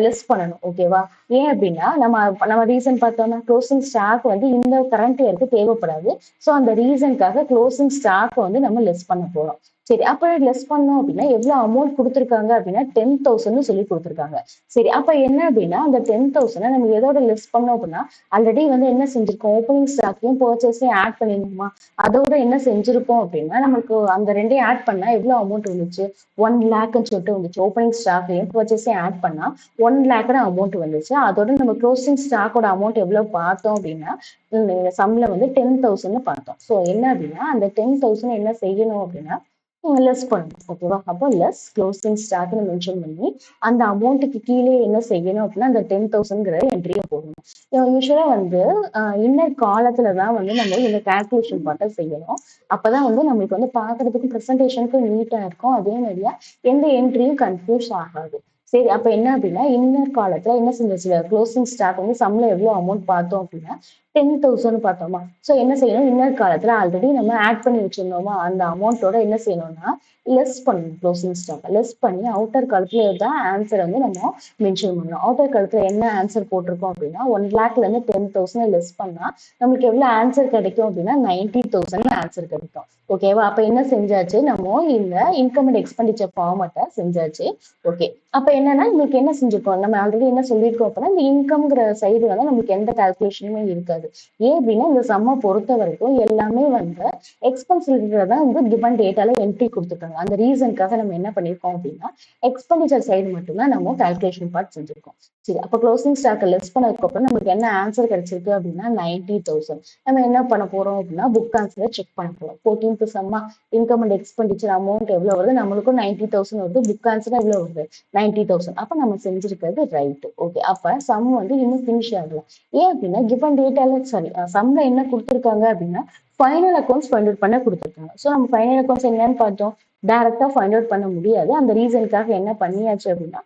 S1: லெஸ் பண்ணணும். ஓகேவா? ஏன் அப்படின்னா நம்ம ரீசன் பார்த்தோம்னா க்ளோசிங் ஸ்டாக் வந்து இந்த கரண்ட் இயருக்கு தேவைப்படாது. ஸோ அந்த ரீசனுக்காக க்ளோசிங் ஸ்டாக் வந்து நம்ம லெஸ் பண்ண போறோம். சரி, அப்ப லெஸ் பண்ணோம் அப்படின்னா எவ்வளவு அமௌண்ட் கொடுத்துருக்காங்க அப்படின்னா 10,000 சொல்லி கொடுத்துருக்காங்க. சரி, அப்ப என்ன அப்படின்னா அந்த 10,000 நம்ம எதோட லெஸ் பண்ணோம் அப்படின்னா ஆல்ரெடி வந்து என்ன செஞ்சிருக்கோம், ஓப்பனிங் ஸ்டாக்கையும் பர்ச்சேஸையும் ஆட் பண்ணிருந்தோமா, அதோட என்ன செஞ்சிருக்கோம் அப்படின்னா நமக்கு அந்த ரெண்டையும் ஆட் பண்ணா எவ்வளவு அமௌண்ட் வந்துச்சு, 1 lakh சொல்லிட்டு வந்துச்சு. ஓப்பனிங் ஸ்டாக்கையும் பர்ச்சேஸையும் ஆட் பண்ணா 1 lakh அமௌண்ட் வந்துச்சு. அதோட நம்ம க்ளோசிங் ஸ்டாக்கோட அமௌண்ட் எவ்வளவு பார்த்தோம் அப்படின்னா சம்ல வந்து 10,000 பார்த்தோம். ஸோ என்ன அப்படின்னா அந்த 10,000 என்ன செய்யணும் அப்படின்னா லெஸ் பண்ணணும். ஓகேவா? அப்போ லெஸ் க்ளோசிங் ஸ்டாக்னு மென்ஷன் பண்ணி அந்த அமௌண்ட்டுக்கு கீழே என்ன செய்யணும் அப்படின்னா அந்த 10,000 என்ட்ரியை போடணும். யூஸ்வலா வந்து இன்னர் காலத்துலதான் வந்து நம்ம இந்த கால்குலேஷன் பார்த்தா செய்யணும். அப்பதான் வந்து நம்மளுக்கு வந்து பாக்குறதுக்கும் ப்ரெசன்டேஷனுக்கும் நீட்டா இருக்கும். அதே மாதிரியா எந்த என்ட்ரியும் கன்ஃபியூஸ் ஆகாது. சரி, அப்ப என்ன அப்படின்னா இன்னர் காலத்துல என்ன செஞ்சிச்சு, க்ளோசிங் ஸ்டாக் வந்து சம்ல எவ்வளவு அமௌண்ட் பார்த்தோம் அப்படின்னா 10,000 பார்த்தோமா. ஸோ என்ன செய்யணும், இன்னர் காலத்துல ஆல்ரெடி நம்ம ஆட் பண்ணி வச்சிருந்தோமா அந்த அமௌண்ட்டோட என்ன செய்யணும்னா லெஸ் பண்ணணும். க்ளோசிங் ஸ்டாக் லெஸ் பண்ணி அவுட்டர் காலத்துல தான் ஆன்சர் வந்து நம்ம மென்ஷன் பண்ணணும். அவுட்டர் காலத்துல என்ன ஆன்சர் போட்டிருக்கோம் அப்படின்னா 1 lakh இருந்து 10,000 லெஸ் பண்ணா நம்மளுக்கு எவ்வளவு ஆன்சர் கிடைக்கும் அப்படின்னா 90,000 ஆன்சர் கிடைக்கும். ஓகேவா? அப்ப என்ன செஞ்சாச்சு, நம்ம இந்த இன்கம் அண்ட் எக்ஸ்பெண்டிச்சர் ஃபார்மட்டை செஞ்சாச்சு. ஓகே, அப்ப என்னன்னா உங்களுக்கு என்ன செஞ்சிருக்கோம், நம்ம ஆல்ரெடி என்ன சொல்லியிருக்கோம் அப்படின்னா இந்த இன்கம்ங்கிற சைடு வந்து நமக்கு எந்த கால்குலேஷனுமே இருக்காது. கிடையாது. ஏன் அப்படின்னா இந்த சம்மை பொறுத்த வரைக்கும் எல்லாமே வந்து எக்ஸ்பென்ஸ் தான் வந்து கிவன் டேட்டால என்ட்ரி கொடுத்துருக்காங்க. அந்த ரீசனுக்காக நம்ம என்ன பண்ணிருக்கோம் அப்படின்னா எக்ஸ்பெண்டிச்சர் சைடு மட்டும்தான் நம்ம கால்குலேஷன் பார்ட் செஞ்சிருக்கோம். சரி, அப்ப க்ளோசிங் ஸ்டாக் லெஸ் பண்ணதுக்கு அப்புறம் நமக்கு என்ன ஆன்சர் கிடைச்சிருக்கு அப்படின்னா 90,000. நம்ம என்ன பண்ண போறோம் அப்படின்னா புக் ஆன்சரை செக் பண்ண போறோம். 14th Shammah income and expenditure amount எவ்வளவு வருது, நம்மளுக்கும் 90,000 வருது, புக் ஆன்சர் எவ்வளவு வருது 90,000. அப்ப நம்ம செஞ்சிருக்கிறது ரைட். ஓகே, அப்ப சம் வந்து இன்னும் பினிஷ் ஆகல. ஏன் அப்படின்னா கிவன் டேட்டால சாரி சம்ல என்ன கொடுத்துருக்காங்க அப்படின்னா ஃபைனல் அக்கௌண்ட்ஸ் ஃபைண்ட் அவுட் பண்ண கொடுத்துருக்காங்க. ஸோ நம்ம ஃபைனல் அக்கௌண்ட்ஸ் என்னன்னு பார்த்தோம், டைரக்டா ஃபைண்ட் அவுட் பண்ண முடியாது. அந்த ரீசனுக்காக என்ன பண்ணியாச்சு அப்படின்னா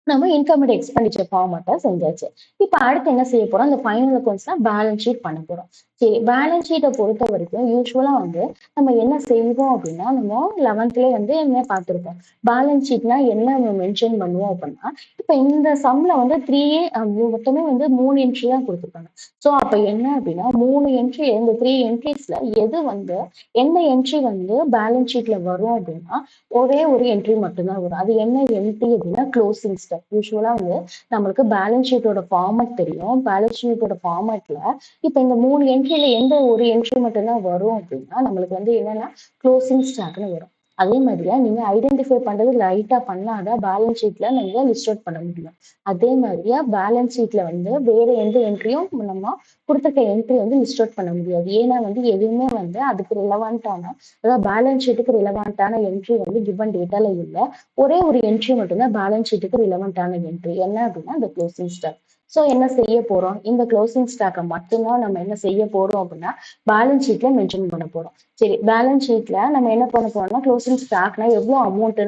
S1: நம்ம இன்கம் அண்ட் எக்ஸ்பெண்டிச்சர் ஃபார்மேட்டா செஞ்சாச்சு. இப்ப அடுத்து என்ன செய்ய போறோம், அந்த ஃபைனல் அக்கௌண்ட்ஸ்ல பேலன்ஸ் ஷீட் பண்ண போறோம். சரி, பேலன்ஸ் ஷீட்டை பொறுத்த வரைக்கும் யூஸ்வலா வந்து நம்ம என்ன செய்வோம் அப்படின்னா நம்ம 11th வந்து என்ன பார்த்திருப்போம், பேலன்ஸ் ஷீட்னா என்ன மென்ஷன் பண்ணுவோம் அப்படின்னா இப்ப இந்த சம்ல வந்து மொத்தமே வந்து 3 என்ட்ரி தான் கொடுத்துருக்காங்க. ஸோ அப்ப என்ன அப்படின்னா 3 என்ட்ரி, இந்த 3 என்ட்ரிஸ்ல எது வந்து எந்த என்ட்ரி வந்து பேலன்ஸ் ஷீட்ல வரும் அப்படின்னா ஒரே ஒரு என்ட்ரி மட்டும்தான் வரும். அது என்ன என்ட்ரி அப்படின்னா க்ளோசிங் ஸ்டாக். யூஸ்வலா வந்து நம்மளுக்கு பேலன்ஸ் ஷீட்டோட ஃபார்மட் தெரியும். பேலன்ஸ் ஷீட்டோட ஃபார்மட்ல இப்ப இந்த 3 என்ட்ரில எந்த ஒரு என்ட்ரி மட்டும்தான் வரும் அப்படின்னா நம்மளுக்கு வந்து என்னன்னா க்ளோசிங் ஸ்டாக்னு வரும். அதே மாதிரியா நீங்க ஐடென்டிஃபை பண்றது ரைட்டா பண்ணாதான் பேலன்ஸ் ஷீட்ல நீங்க லிஸ்ட் அவுட் பண்ண முடியும். அதே மாதிரியா பேலன்ஸ் ஷீட்ல வந்து வேற எந்த என்ட்ரியும் நம்ம கொடுத்துருக்க என்ட்ரி வந்து லிஸ்ட் அவுட் பண்ண முடியாது. ஏன்னா வந்து எதுவுமே வந்து அதுக்கு ரிலவெண்டான, அதாவது பேலன்ஸ் ஷீட்டுக்கு ரிலவெண்டான என்ட்ரி வந்து கிவன் டேட்டால இல்ல. ஒரே ஒரு என்ட்ரி மட்டும்தான் பேலன்ஸ் ஷீட்டுக்கு ரிலவெண்டான என்ட்ரி. என்ன அப்படின்னா அந்த க்ளோசிங் ஸ்டாக். ஸோ என்ன செய்ய போறோம், இந்த க்ளோசிங் ஸ்டாக்கை மட்டும்தான் நம்ம என்ன செய்ய போறோம் அப்படின்னா பேலன்ஸ் ஷீட்ல மென்ஷன் பண்ண போறோம். சரி, பேலன்ஸ் ஷீட்ல நம்ம என்ன பண்ண போறோம்னா க்ளோசிங் ஸ்டாக்னா எவ்வளவு அமௌண்ட்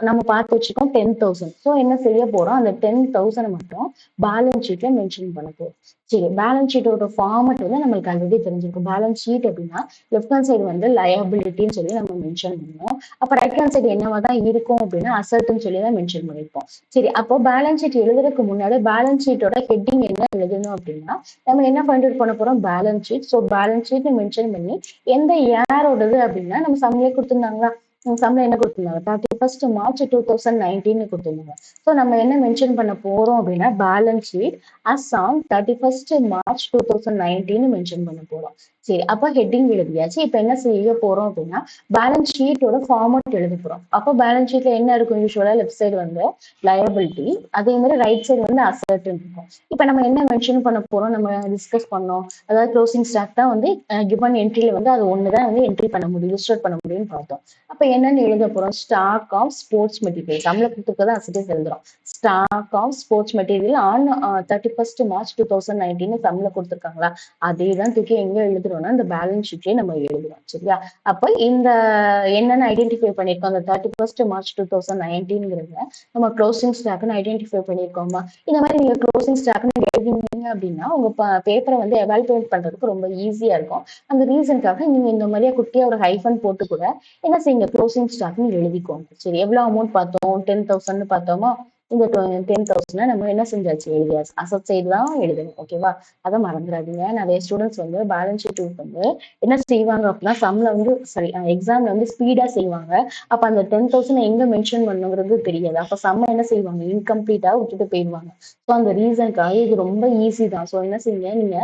S1: நம்ம பார்த்து வச்சுக்கோம் 10,000. ஸோ என்ன செய்ய போறோம், அந்த 10,000 மட்டும் பேலன்ஸ் ஷீட்ல மென்ஷன் பண்ண போறோம். சரி, பேலன்ஸ் ஷீட்டோட ஃபார்மட் வந்து நம்மளுக்கு ஆல்ரெடி தெரிஞ்சிருக்கும். பேலன்ஸ் ஷீட் அப்படின்னா லெஃப்ட் ஹேண்ட் சைடு வந்து லயபிலிட்டின்னு சொல்லி நம்ம மென்ஷன் பண்ணுவோம். அப்ப ரைட் ஹேண்ட் சைடு என்னவா தான் இருக்கும் அப்படின்னா அசட்னு சொல்லி தான் மென்ஷன் பண்ணிருப்போம். சரி, அப்போ பேலன்ஸ் ஷீட் எழுதுறதுக்கு முன்னாடி பேலன்ஸ் ஷீட்டோட ஹெட்டிங் என்ன எழுதணும் அப்படின்னா நம்ம என்ன ஃபைண்ட் அவுட் பண்ண போறோம், balance sheet. So balance sheet mention பண்ணி எந்த யாரோடது அப்படின்னா நம்ம சம்மிலே கொடுத்துருந்தாங்களா, சம்ல என்ன கொடுத்துருந்தாங்க 31st March 2019 கொடுத்துருந்தாங்க. ஸோ நம்ம என்ன மென்ஷன் பண்ண போறோம் அப்படின்னா balance sheet us on 31st March 2019 mention பண்ண போறோம். சரி, அப்ப ஹெட்டிங் எழுதியாச்சு. இப்ப என்ன செய்ய போறோம் அப்படின்னா பேலன்ஸ் ஷீட்டோட ஃபார்மட் எழுத போறோம். அப்போ பேலன்ஸ் ஷீட்ல என்ன இருக்கும், யூஸ்வலா லெஃப்ட் சைடு வந்து லயபிலிட்டி, அதே மாதிரி ரைட் சைடு வந்து அசட் இருக்கும். இப்ப நம்ம என்ன மென்ஷன் பண்ண போறோம், நம்ம டிஸ்கஸ் பண்ணோம், அதாவது க்ளோசிங் ஸ்டாக் தான் வந்து கிவன் என்ட்ரில வந்து அது ஒண்ணுதான் வந்து என்ட்ரி பண்ண முடியும், லிஸ்ட் அவுட் பண்ண முடியும்னு பார்த்தோம். அப்ப என்னன்னு எழுத போறோம், ஸ்டாக் ஆஃப் ஸ்போர்ட்ஸ் மெட்டீரியல். தமிழ்ல கொடுத்துருக்கதான் அசட்டே எழுதுறோம். Stock of sports material on 31st March 2019 தமிழ்ல கொடுத்துருக்காங்களா, அதே தான் தூக்கி எங்க எழுதுறோம்னா இந்த பேலன்ஸ் ஷீட்லயே நம்ம எழுதுறோம். சரியா, அப்ப இந்த என்னன்னு ஐடென்டிஃபை பண்ணிருக்கோம், அந்த 31st March 2019 நம்ம க்ளோசிங் ஸ்டாக்னு ஐடென்டிஃபை பண்ணிருக்கோமா. இந்த மாதிரி நீங்க க்ளோசிங் ஸ்டாக்னு எழுதினீங்க அப்படின்னா உங்க பேப்பரை வந்து எவாலுவேட் பண்றதுக்கு ரொம்ப ஈஸியா இருக்கும். அந்த ரீசனுக்காக நீங்க இந்த மாதிரியா குட்டியா ஒரு ஹைஃபன் போட்டு கூட என்ன செய்யுங்க, க்ளோசிங் ஸ்டாக்னு எழுதிக்கோங்க. சரி, எவ்வளவு அமௌண்ட் பார்த்தோம், 10,000 பார்த்தோமா. இந்த 10,000 நம்ம என்ன செஞ்சாச்சு, எழுதியாச்சு. அசட் சைடு தான் எழுதணும். ஓகேவா, அதை மறந்துடாதீங்க. நிறைய ஸ்டூடெண்ட்ஸ் வந்து பேலன்ஸ் ஷீட் வந்து என்ன செய்வாங்க அப்படின்னா சம்ல வந்து சரி எக்ஸாம்ல வந்து ஸ்பீடா செய்வாங்க. அப்ப அந்த 10,000 எங்க மென்ஷன் பண்ணுங்கிறது தெரியாது. அப்ப சம்ம என்ன செய்வாங்க, இன்கம்ப்ளீட்டா விட்டுட்டு போயிடுவாங்க. ஸோ அந்த ரீசனுக்காக இது ரொம்ப ஈஸி தான். ஸோ என்ன செய்யுங்க, நீங்க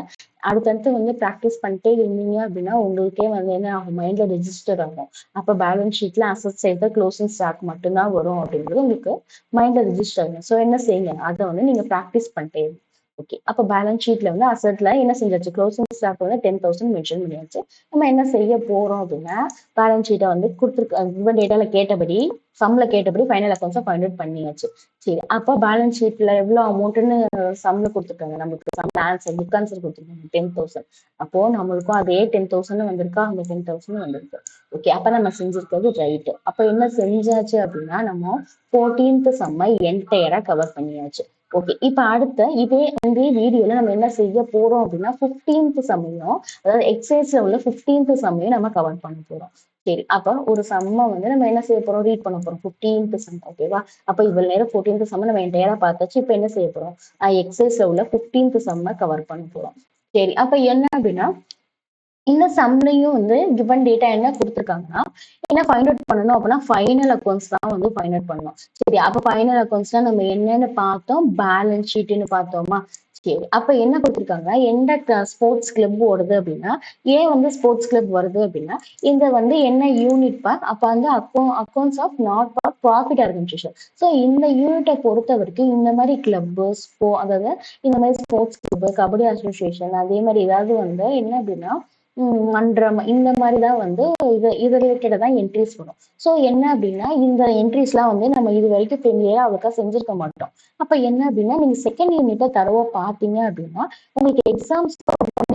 S1: அடுத்தடுத்து வந்து ப்ராக்டிஸ் பண்ணிட்டே இருந்தீங்க அப்படின்னா உங்களுக்கே வந்து என்ன ஆகும், மைண்ட்ல ரெஜிஸ்டர் ஆகும். அப்ப பேலன்ஸ் ஷீட்ல அசட் சைடு க்ளோசிங் ஸ்டாக் மட்டும்தான் வரும் அப்படிங்கிறது உங்களுக்கு மைண்ட்ல ரெஜிஸ்டர் ஆகும். ஸோ என்ன செய்யுங்க, அதை வந்து நீங்க ப்ராக்டிஸ் பண்ணிட்டே இருங்க. ஓகே, அப்ப பேலன்ஸ் ஷீட்ல வந்து அசட்ல என்ன செஞ்சாச்சு, க்ளோசிங் ஸ்டாக் வந்து 10,000 மென்ஷன் பண்ணியாச்சு. நம்ம என்ன செய்ய போறோம் அப்படின்னா பேலன்ஸ் ஷீட்டை வந்து கொடுத்துருக்க டேட்டால கேட்டபடி சம்ல கேட்டபடி ஃபைனல் அக்கௌண்ட்ஸை ஃபைண்ட் அவுட் பண்ணியாச்சு. சரி, அப்போ பேலன்ஸ் ஷீட்ல எவ்வளவு அமௌண்ட்னு சம்ல கொடுத்துருக்காங்க, நமக்கு சம் ஆன்சர் புக் ஆன்சர் கொடுத்துருக்காங்க 10,000. அப்போ நம்மளுக்கும் அதே 10,000 வந்திருக்கா, அந்த 10,000 வந்திருக்கு. ஓகே, அப்ப நம்ம செஞ்சிருக்கிறது ரைட். அப்ப என்ன செஞ்சாச்சு அப்படின்னா நம்ம 14th சம்மை என்டையரா கவர் பண்ணியாச்சு. ஓகே, இப்ப அடுத்த இதே வீடியோல நம்ம என்ன செய்ய போறோம் அப்படின்னா 15th சம்மையும், அதாவது எக்ஸசைஸ்ல உள்ள 15th சம்மையும் நம்ம கவர் பண்ண போறோம். சரி, அப்ப ஒரு சம்மை வந்து நம்ம என்ன செய்ய போறோம், ரீட் பண்ண போறோம் 15th சம். ஓகேவா, அப்ப இவ்வளவு நேரம் 14th சம் நம்ம என்டையரா பார்த்தாச்சு. இப்ப என்ன செய்ய போறோம், எக்ஸசைஸ்ல உள்ள 15th சம்மை கவர் பண்ண போறோம். சரி, அப்ப என்ன அப்படின்னா இந்த சம்லையும் வந்து கிவன் டேட்டா என்ன கொடுத்துருக்காங்கன்னா என்ன ஃபைண்ட் அவுட் பண்ணணும் அப்படின்னா ஃபைனல் அக்கௌண்ட்ஸ் தான் வந்து ஃபைண்ட் அவுட் பண்ணணும். சரி, அப்ப ஃபைனல் அக்கௌண்ட்ஸ்னா நம்ம என்னன்னு பார்த்தோம், பேலன்ஸ் ஷீட்னு பார்த்தோமா. சரி. அப்ப என்ன குடுத்துருக்காங்க, எந்த ஸ்போர்ட்ஸ் கிளப் ஓடுது அப்படின்னா, ஏன் வந்து ஸ்போர்ட்ஸ் கிளப் வருது அப்படின்னா, இந்த வந்து என்ன யூனிட் அப்ப வந்து accounts of not for profit organisation. So இந்த யூனிட்ட பொறுத்தவரைக்கும் இந்த மாரி கிளப்பு, அதாவது இந்த மாரி ஸ்போர்ட்ஸ் கிளப், கபடி அசோசியேஷன் அதே மாரி ஏதாவது வந்து என்ன அப்படின்னா, மன்றம் இந்த மாரி தான் வந்து இது ரிலேட்டடா தான் என்ட்ரீஸ் வரும். ஸோ என்ன அப்படின்னா, இந்த என்ட்ரீஸ்லாம் வந்து நம்ம இதுவரைக்கும் ஃபெமிலியரா அவ்வளோக்கா செஞ்சிருக்க மாட்டோம். அப்ப என்ன அப்படின்னா, நீங்க செகண்ட் யூனிட்ட தரோவா பார்த்தீங்க அப்படின்னா, உங்களுக்கு எக்ஸாம்ஸ்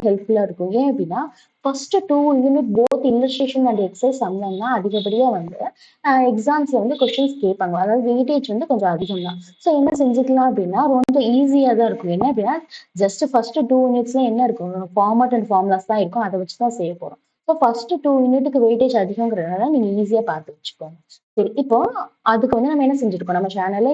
S1: ஹெல்ப்ஃபுல்லா இருக்கும். ஏன் அப்படின்னா, first 2 unit both illustration and exercise சம்மந்தம்னா அதிகப்படியா வந்து எக்ஸாம்ஸ்ல வந்து கொஸ்டின்ஸ் கேட்பாங்க. அதாவது வெயிட்டேஜ் வந்து கொஞ்சம் அதிகம் தான். ஸோ என்ன செஞ்சுக்கலாம் அப்படின்னா, ரொம்ப ஈஸியா தான் இருக்கும். என்ன அப்படின்னா, ஜஸ்ட் ஃபர்ஸ்ட் 2 யூனிட்ஸ்ல என்ன இருக்கும்? ஃபார்மட் அண்ட் ஃபார்முலாஸ் தான் இருக்கும். அத வச்சு தான் செய்ய போறோம். ஸோ ஃபர்ஸ்ட் 2 யூனிட்டுக்கு வெயிட்டேஜ் அதிகங்கிறதுனால நீங்க ஈஸியா பார்த்து வச்சுக்கோங்க. சரி, இப்போ அதுக்கு வந்து நம்ம என்ன செஞ்சிருக்கோம்? நம்ம சேனல்ல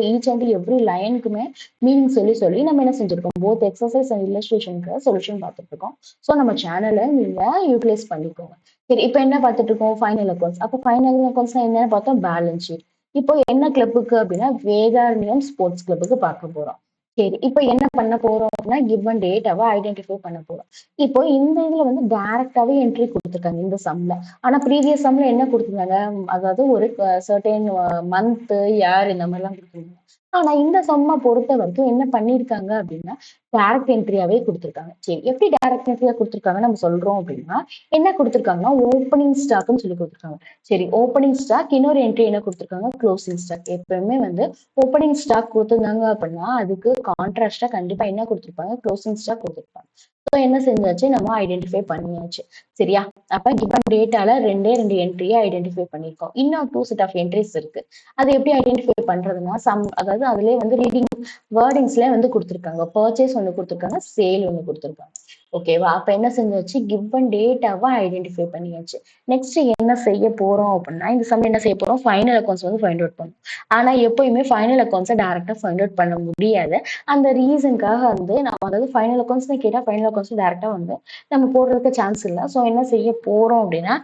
S1: ஈச் அண்ட் எவ்ரி லைனுக்குமே மீனிங் சொல்லி சொல்லி நம்ம என்ன செஞ்சிருக்கோம்? போத் எக்ஸர்சைஸ் அண்ட் இல்லஸ்ட்ரேஷனுக்கு சொல்யூஷன் பார்த்துட்டு இருக்கோம். ஸோ நம்ம சேனலை நீங்க யூட்டிலைஸ் பண்ணிக்கோங்க. சரி, இப்போ என்ன பார்த்துட்டு இருக்கோம்? Final accounts. அப்போ ஃபைனல் அக்கௌண்ட்ஸ் என்னன்னு பார்த்தோம்? Balance sheet. இப்போ என்ன கிளப்புக்கு அப்படின்னா வேதாரண்யம் ஸ்போர்ட்ஸ் கிளப்புக்கு பார்க்க போறோம். சரி, இப்போ என்ன பண்ண போறோம் அப்படின்னா கிவன் டேட்டாவை ஐடென்டிஃபை பண்ண போறோம். இப்போ இந்த இதுல வந்து டைரக்டாவே என்ட்ரி கொடுத்துருக்காங்க இந்த சம்ல. ஆனா ப்ரீவியஸ் சம்ல என்ன கொடுத்துருந்தாங்க? அதாவது ஒரு சர்டைன் மந்த், இயர் இந்த மாதிரிலாம் கொடுத்துருந்தாங்க. ஆனா இந்த சம்ம பொறுத்த வரைக்கும் என்ன பண்ணியிருக்காங்க அப்படின்னா டைரக்ட் என்ட்ரியாவே கொடுத்துருக்காங்க. சரி, எப்படி டைரக்ட் என்ட்ரியா கொடுத்துருக்காங்கன்னு நம்ம சொல்றோம் அப்படின்னா என்ன கொடுத்துருக்காங்கன்னா ஓப்பனிங் ஸ்டாக்னு சொல்லி கொடுத்துருக்காங்க. சரி, ஓப்பனிங் ஸ்டாக் இன்னொரு என்ட்ரி என்ன கொடுத்துருக்காங்க? Closing stock. எப்பவுமே வந்து ஓப்பனிங் ஸ்டாக் கொடுத்துருந்தாங்க அப்படின்னா அதுக்கு கான்ட்ராஸ்டா கண்டிப்பா என்ன கொடுத்துருப்பாங்க? க்ளோசிங் ஸ்டாக் கொடுத்துருப்பாங்க. ஸோ என்ன செஞ்சாச்சு? நம்ம ஐடென்டிஃபை பண்ணியாச்சு. சரியா? அப்ப கிவன் டேட்டால ரெண்டு என்ட்ரியை ஐடென்டிஃபை பண்ணிருக்கோம். இன்னும் 2 செட் ஆஃப் என்ட்ரிஸ் இருக்கு. அது எப்படி ஐடென்டிஃபை பண்றதுன்னா அதாவது அதுலயே வந்து ரீடிங் வேர்டிங்ஸ்ல வந்து கொடுத்துருக்காங்க. பர்ச்சேஸ் ஒண்ணு கொடுத்துருக்காங்க, சேல் ஒண்ணு கொடுத்துருக்காங்க. ஓகேவா? அப்ப என்ன செஞ்சாச்சு? கிவன் டேட்டாவை ஐடென்டிஃபை பண்ணியாச்சு. நெக்ஸ்ட் என்ன செய்ய போறோம் அப்படின்னா இந்த சம் என்ன செய்ய போறோம்? ஃபைனல் அக்கௌண்ட்ஸ் வந்து ஃபைண்ட் அவுட் பண்ணணும். ஆனா எப்பயுமே ஃபைனல் அக்கௌண்ட்ஸை டைரக்டா ஃபைண்ட் அவுட் பண்ண முடியாது. அந்த ரீசனுக்காக வந்து நம்ம அதாவது ஃபைனல் அக்கௌண்ட்ஸ்னு கேட்டா ஃபைனல் அக்கௌண்ட்ஸ் டைரக்டா வந்து நம்ம போடுறதுக்கு சான்ஸ் இல்லை. ஸோ என்ன செய்ய போறோம் அப்படின்னா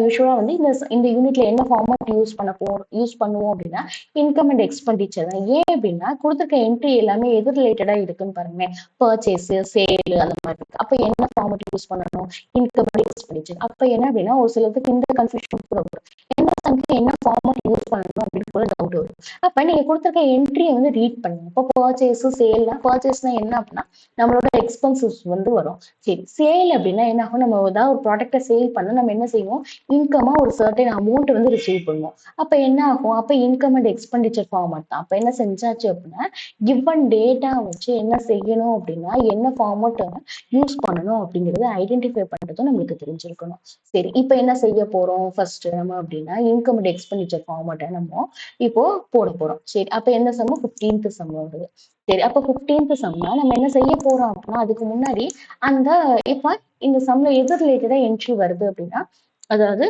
S1: யூஸ்வலா வந்து இந்த யூனிட்ல என்ன ஃபார்மட் யூஸ் பண்ணுவோம் அப்படின்னா இன்கம் அண்ட் எக்ஸ்பெண்டிச்சர் தான். ஏன் அப்படின்னா கொடுத்துருக்க என்ட்ரி எல்லாமே எது ரிலேட்டடா இருக்குன்னு பாருங்க. பர்ச்சேஸ், சேல் அந்த மாதிரி இருக்கு. அப்ப என்ன ஃபார்மட் யூஸ் பண்ணணும்? Income and expenditure. அப்ப என்ன அப்படின்னா ஒரு சிலருக்கு இந்த கன்ஃபியூஷன் கூட வரும். என்ன சம்க்கு என்ன ஃபார்மட் யூஸ் பண்ணணும் அப்படின்னு கூட டவுட் வரும். அப்ப நீங்க கொடுத்துருக்க என்ட்ரியை வந்து ரீட் பண்ணுங்க. இப்போ பர்ச்சேஸ், சேல்னா பர்ச்சேஸ்னா என்ன அப்படின்னா நம்மளோட எக்ஸ்பென்சஸ் வந்து வரும். சரி, சேல் அப்படின்னா என்ன ஆகும்? நம்ம ஏதாவது ஒரு ப்ராடக்ட்டை சேல் பண்ண நம்ம என்ன செய்வோம்? இன்கமா ஒரு சர்டன் அமௌண்ட் வந்து ரிசீவ் பண்ணுவோம். அப்ப என்ன ஆகும்? அப்ப இன்கம் அண்ட் எக்ஸ்பெண்டிச்சர் ஃபார்மட் தான். அப்ப என்ன செஞ்சாச்சு அப்படின்னா கிவன் டேட்டா வச்சு என்ன செய்யணும் அப்படின்னா என்ன ஃபார்மட் யூஸ் பண்ணணும் அப்படிங்கறத ஐடென்டிஃபை பண்றதும் நம்மளுக்கு தெரிஞ்சிருக்கணும். சரி, இப்ப என்ன செய்ய போறோம்? ஃபர்ஸ்ட் நம்ம அப்படின்னா இன்கம் அண்ட் எக்ஸ்பெண்டிச்சர் ஃபார்மட்டை நம்ம இப்போ போட போறோம். சரி, அப்ப என்ன சம்? 15th சம் வருது. சரி, அப்ப 15th சம்னா நம்ம என்ன செய்ய போறோம் அப்படின்னா அதுக்கு முன்னாடி அந்த இப்ப இந்த சம்ல எது ரிலேட்டடா என்ட்ரி வருது அப்படின்னா அதாவது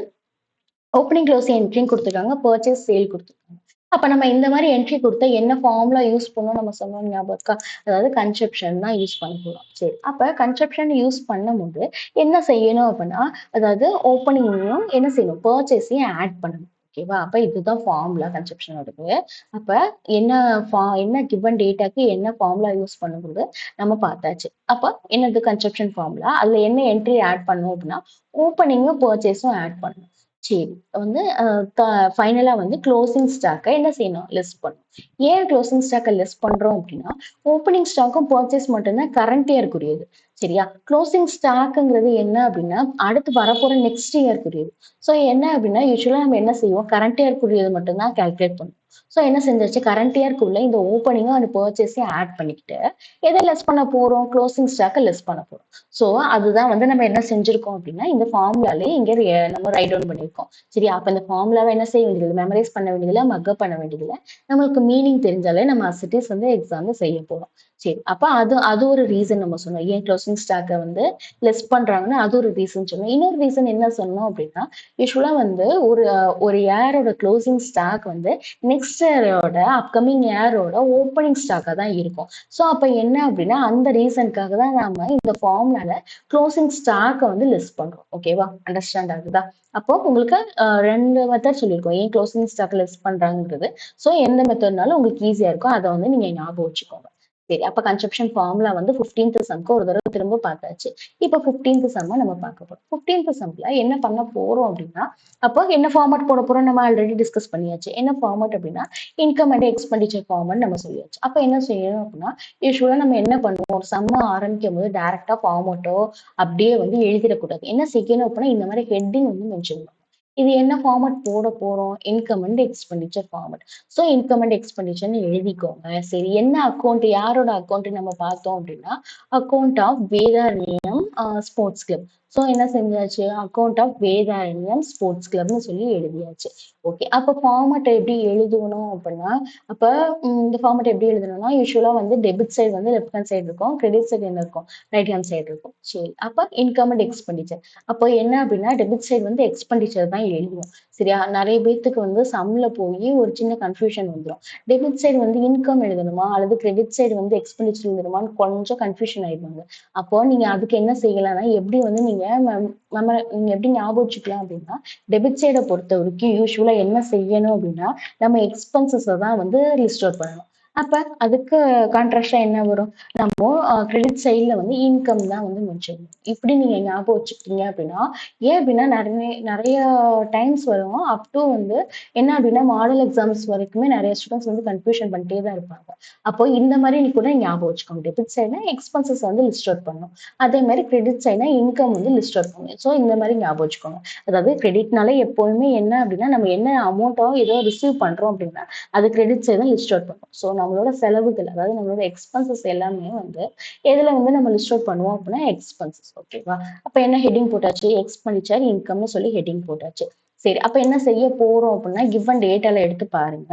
S1: ஓப்பனிங் க்ளோசிங் என்ட்ரின்னு கொடுத்துருக்காங்க, பர்ச்சேஸ், சேல் கொடுத்துருக்காங்க. அப்ப நம்ம இந்த மாதிரி என்ட்ரி கொடுத்தா என்ன ஃபார்முலா யூஸ் பண்ணணும் நம்ம சொன்னோம் ஞாபகம் இருக்கா? அதாவது கன்செப்ஷன் தான் யூஸ் பண்ண போறோம். சரி, அப்ப கன்செப்ஷன் யூஸ் பண்ணும்போது என்ன செய்யணும் அப்படின்னா அதாவது ஓப்பனிங்கையும் என்ன செய்யணும்? பர்ச்சேஸையும் ஆட் பண்ணணும். ஓகேவா? அப்ப இதுதான் ஃபார்முலா கன்செப்ஷனோடது. அப்ப என்ன என்ன கிவன் டேட்டாக்கு என்ன ஃபார்முலா யூஸ் பண்ணும்போது நம்ம பார்த்தாச்சு. அப்ப என்னது கன்செப்ஷன் ஃபார்முலா? அதுல என்ன என்ட்ரி ஆட் பண்ணணும் அப்படின்னா ஓப்பனிங்கும் பர்ச்சேஸும் ஆட் பண்ணணும். சரி, வந்து ஃபைனலா வந்து க்ளோசிங் ஸ்டாக்க என்ன செய்யணும்? லிஸ்ட் பண்ணணும். ஏன் க்ளோசிங் ஸ்டாக்க லிஸ்ட் பண்றோம் அப்படின்னா ஓப்பனிங் ஸ்டாக்கும் பர்ச்சேஸ் மட்டும்தான் கரண்ட் இயர்க்குரியது. சரியா? க்ளோசிங் ஸ்டாக்குங்கிறது என்ன அப்படின்னா அடுத்து வரப்போற நெக்ஸ்ட் இயர்க்குரியது. ஸோ என்ன அப்படின்னா யூஸ்வலா நம்ம என்ன செய்வோம்? கரண்ட் இயர்க்குரியது மட்டும்தான் கால்குலேட் பண்ணுவோம். ஸோ என்ன செஞ்சாச்சு? கரண்ட் இயர்க்குள்ள இந்த ஓப்பனிங்கும் அந்த பர்ச்சேஸையும் ஆட் பண்ணிக்கிட்டு எதை லெஸ் பண்ண போறோம்? க்ளோசிங் ஸ்டாக்க லெஸ் பண்ண போறோம். ஸோ அதுதான் வந்து நம்ம என்ன செஞ்சிருக்கோம் அப்படின்னா இந்த ஃபார்முலாலே இங்க நம்ம ரைட் டவுன் பண்ணியிருக்கோம். சரி, அப்ப இந்த ஃபார்முலாவை என்ன செய்ய வேண்டியது? மெமரைஸ் பண்ண வேண்டியதில்லை, மக்கப் பண்ண வேண்டியதில்லை. நம்மளுக்கு மீனிங் தெரிஞ்சாலே நம்ம அசிட்டிஸ் வந்து எக்ஸாம்ல செய்ய போறோம். சரி, அப்ப அது அது ஒரு ரீசன் நம்ம சொன்னோம். ஏன் க்ளோசிங் ஸ்டாக்க வந்து லெஸ் பண்றாங்கன்னா அது ஒரு ரீசன் சொன்னோம். இன்னொரு ரீசன் என்ன சொன்னோம் அப்படின்னா யூஸ்வலா வந்து ஒரு இயரோட க்ளோசிங் ஸ்டாக் வந்து நெக்ஸ்ட் இயரோட அப்கமிங் இயரோட ஓப்பனிங் ஸ்டாக்கா தான் இருக்கும். ஸோ அப்ப என்ன அப்படின்னா அந்த ரீசனுக்காக தான் நாம இந்த ஃபார்முலால க்ளோசிங் ஸ்டாக்க வந்து லிஸ்ட் பண்றோம். ஓகேவா? அண்டர்ஸ்டாண்ட் ஆகுதா? அப்போ உங்களுக்கு 2 மெத்தட் சொல்லியிருக்கோம். ஏன் க்ளோசிங் ஸ்டாக் லிஸ்ட் பண்றாங்கிறது. ஸோ எந்த மெத்தட்னாலும் உங்களுக்கு ஈஸியா இருக்கும். அதை வந்து நீங்க ஞாபகம் வச்சுக்கோங்க. சரி, அப்ப கன்செப்ஷன் ஃபார்முலா வந்து 15th சம்க்கு ஒரு தடவை திரும்ப பார்த்தாச்சு. இப்ப 15th சம்ம நம்ம பார்க்க போறோம். 15th சம்ல என்ன பண்ண போறோம் அப்படின்னா, அப்போ என்ன ஃபார்மட் போட போறோம் நம்ம ஆல்ரெடி டிஸ்கஸ் பண்ணியாச்சு. என்ன ஃபார்மட் அப்படின்னா, இன்கம் அண்ட் எக்ஸ்பெண்டிச்சர் ஃபார்மட் நம்ம சொல்லியாச்சு. அப்ப என்ன செய்யணும் அப்படின்னா, யூசுவலா நம்ம என்ன பண்ணுவோம், ஒரு சம்ம ஆரம்பிக்கும்போது டைரக்ட்டா ஃபார்மட்டோ அப்படியே வந்து எழுதிடக்கூடாது. என்ன செய்யணும் அப்படின்னா, இந்த மாரி ஹெட்டிங் வந்து மென்ஷன் பண்ணணும். இது என்ன ஃபார்மட் போட போறோம்? Income and expenditure format. So income and எக்ஸ்பெண்டிச்சர்ன்னு எழுதிக்கோங்க. சரி, என்ன அக்கவுண்ட், யாரோட அக்கவுண்ட் நம்ம பார்த்தோம் அப்படின்னா, account of Vedaranyam sports club. So என்ன செஞ்சாச்சு? அக்கவுண்ட் ஆஃப் வேதாரண்யம் ஸ்போர்ட்ஸ் கிளப்னு சொல்லி எழுதியாச்சு. ஓகே. அப்ப ஃபார்மட் எப்படி எழுதணும் அப்படின்னா, அப்ப இந்த ஃபார்மட் எப்படி எழுதணும்னா, யூசுவலா வந்து டெபிட் சைடு வந்து லெஃப்ட் ஹேண்ட் சைடு இருக்கும். கிரெடிட் சைடு என்ன இருக்கும்? ரைட் ஹேண்ட் சைடு இருக்கும். சரி. அப்ப இன்கம் அண்ட் எக்ஸ்பெண்டிச்சர். அப்போ என்ன அப்படின்னா, டெபிட் சைடு வந்து எக்ஸ்பெண்டிச்சர் தான் எழுதுவோம். சரியா? நெறைய பேத்துக்கு வந்து சம்ல போயி ஒரு சின்ன கன்ஃப்யூஷன் வந்துரும். டெபிட் சைடு வந்து இன்கம் எழுதணுமா? அல்லது கிரெடிட் சைடு வந்து எக்ஸ்பெண்டிச்சர் எழுதணுமான்னு கொஞ்சம் கன்ஃப்யூஷன் ஆயிடுவாங்க. அப்போ நீங்க அதுக்கு என்ன செய்யலாம்னா, எப்படி வந்து நீங்க நீங்க எப்படி ஞாபகம் வச்சுக்கலாம் அப்படின்னா, டெபிட் சைட பொறுத்தவரைக்கும் யூசுவலா என்ன செய்யணும் அப்படின்னா, நம்ம எக்ஸ்பென்சஸ தான் வந்து லிஸ்ட் அவுட் பண்ணணும். அப்ப அதுக்கு கான்ட்ராஸ்ட்டா என்ன வரும்? நம்ம கிரெடிட் சைட்ல வந்து இன்கம் தான் வந்து மென்ஷன் பண்ணணும். இப்படி நீங்க ஞாபகம் வச்சுக்கிட்டீங்க அப்படின்னா, ஏன் அப்படின்னா நெறைய டைம்ஸ் வரும். அப் டூ வந்து என்ன அப்படின்னா, மாடல் எக்ஸாம்ஸ் வரைக்குமே நெறைய ஸ்டூடண்ட்ஸ் வந்து கன்ஃப்யூஷன் பண்ணிட்டே தான் இருப்பாங்க. அப்போ இந்த மாரி நீ கூட ஞாபகம் வச்சுக்கோங்க. டெபிட் சைட்னா எக்ஸ்பென்சஸ் வந்து லிஸ்ட் அவுட் பண்ணணும். அதே மாரி கிரெடிட் சைட்னா இன்கம் வந்து லிஸ்ட் அவுட் பண்ணணும். ஸோ இந்த மாரி ஞாபகம் வச்சுக்கோங்க. அதாவது கிரெடிட்னாலே எப்பவுமே என்ன அப்படின்னா, நம்ம என்ன அமௌண்ட்டோ ஏதோ ரிசீவ் பண்றோம் அப்படின்னா, அது கிரெடிட் சைடு தான் லிஸ்ட் அவுட் பண்ணுவோம். ஸோ நம்மளோட செலவுகள், அதாவது நம்மளோட எக்ஸ்பென்சஸ் எல்லாமே வந்து எதுல வந்து நம்ம லிஸ்ட் அவுட் பண்ணுவோம் அப்படின்னா, எக்ஸ்பென்சஸ். ஓகேவா? அப்ப என்ன ஹெட்டிங் போட்டாச்சு? எக்ஸ்பெண்டிச்சர், இன்கம்னு சொல்லி ஹெட்டிங் போட்டாச்சு. சரி, அப்ப என்ன செய்ய போறோம் அப்படின்னா, கிவன் டேட்டால எடுத்து பாருங்க.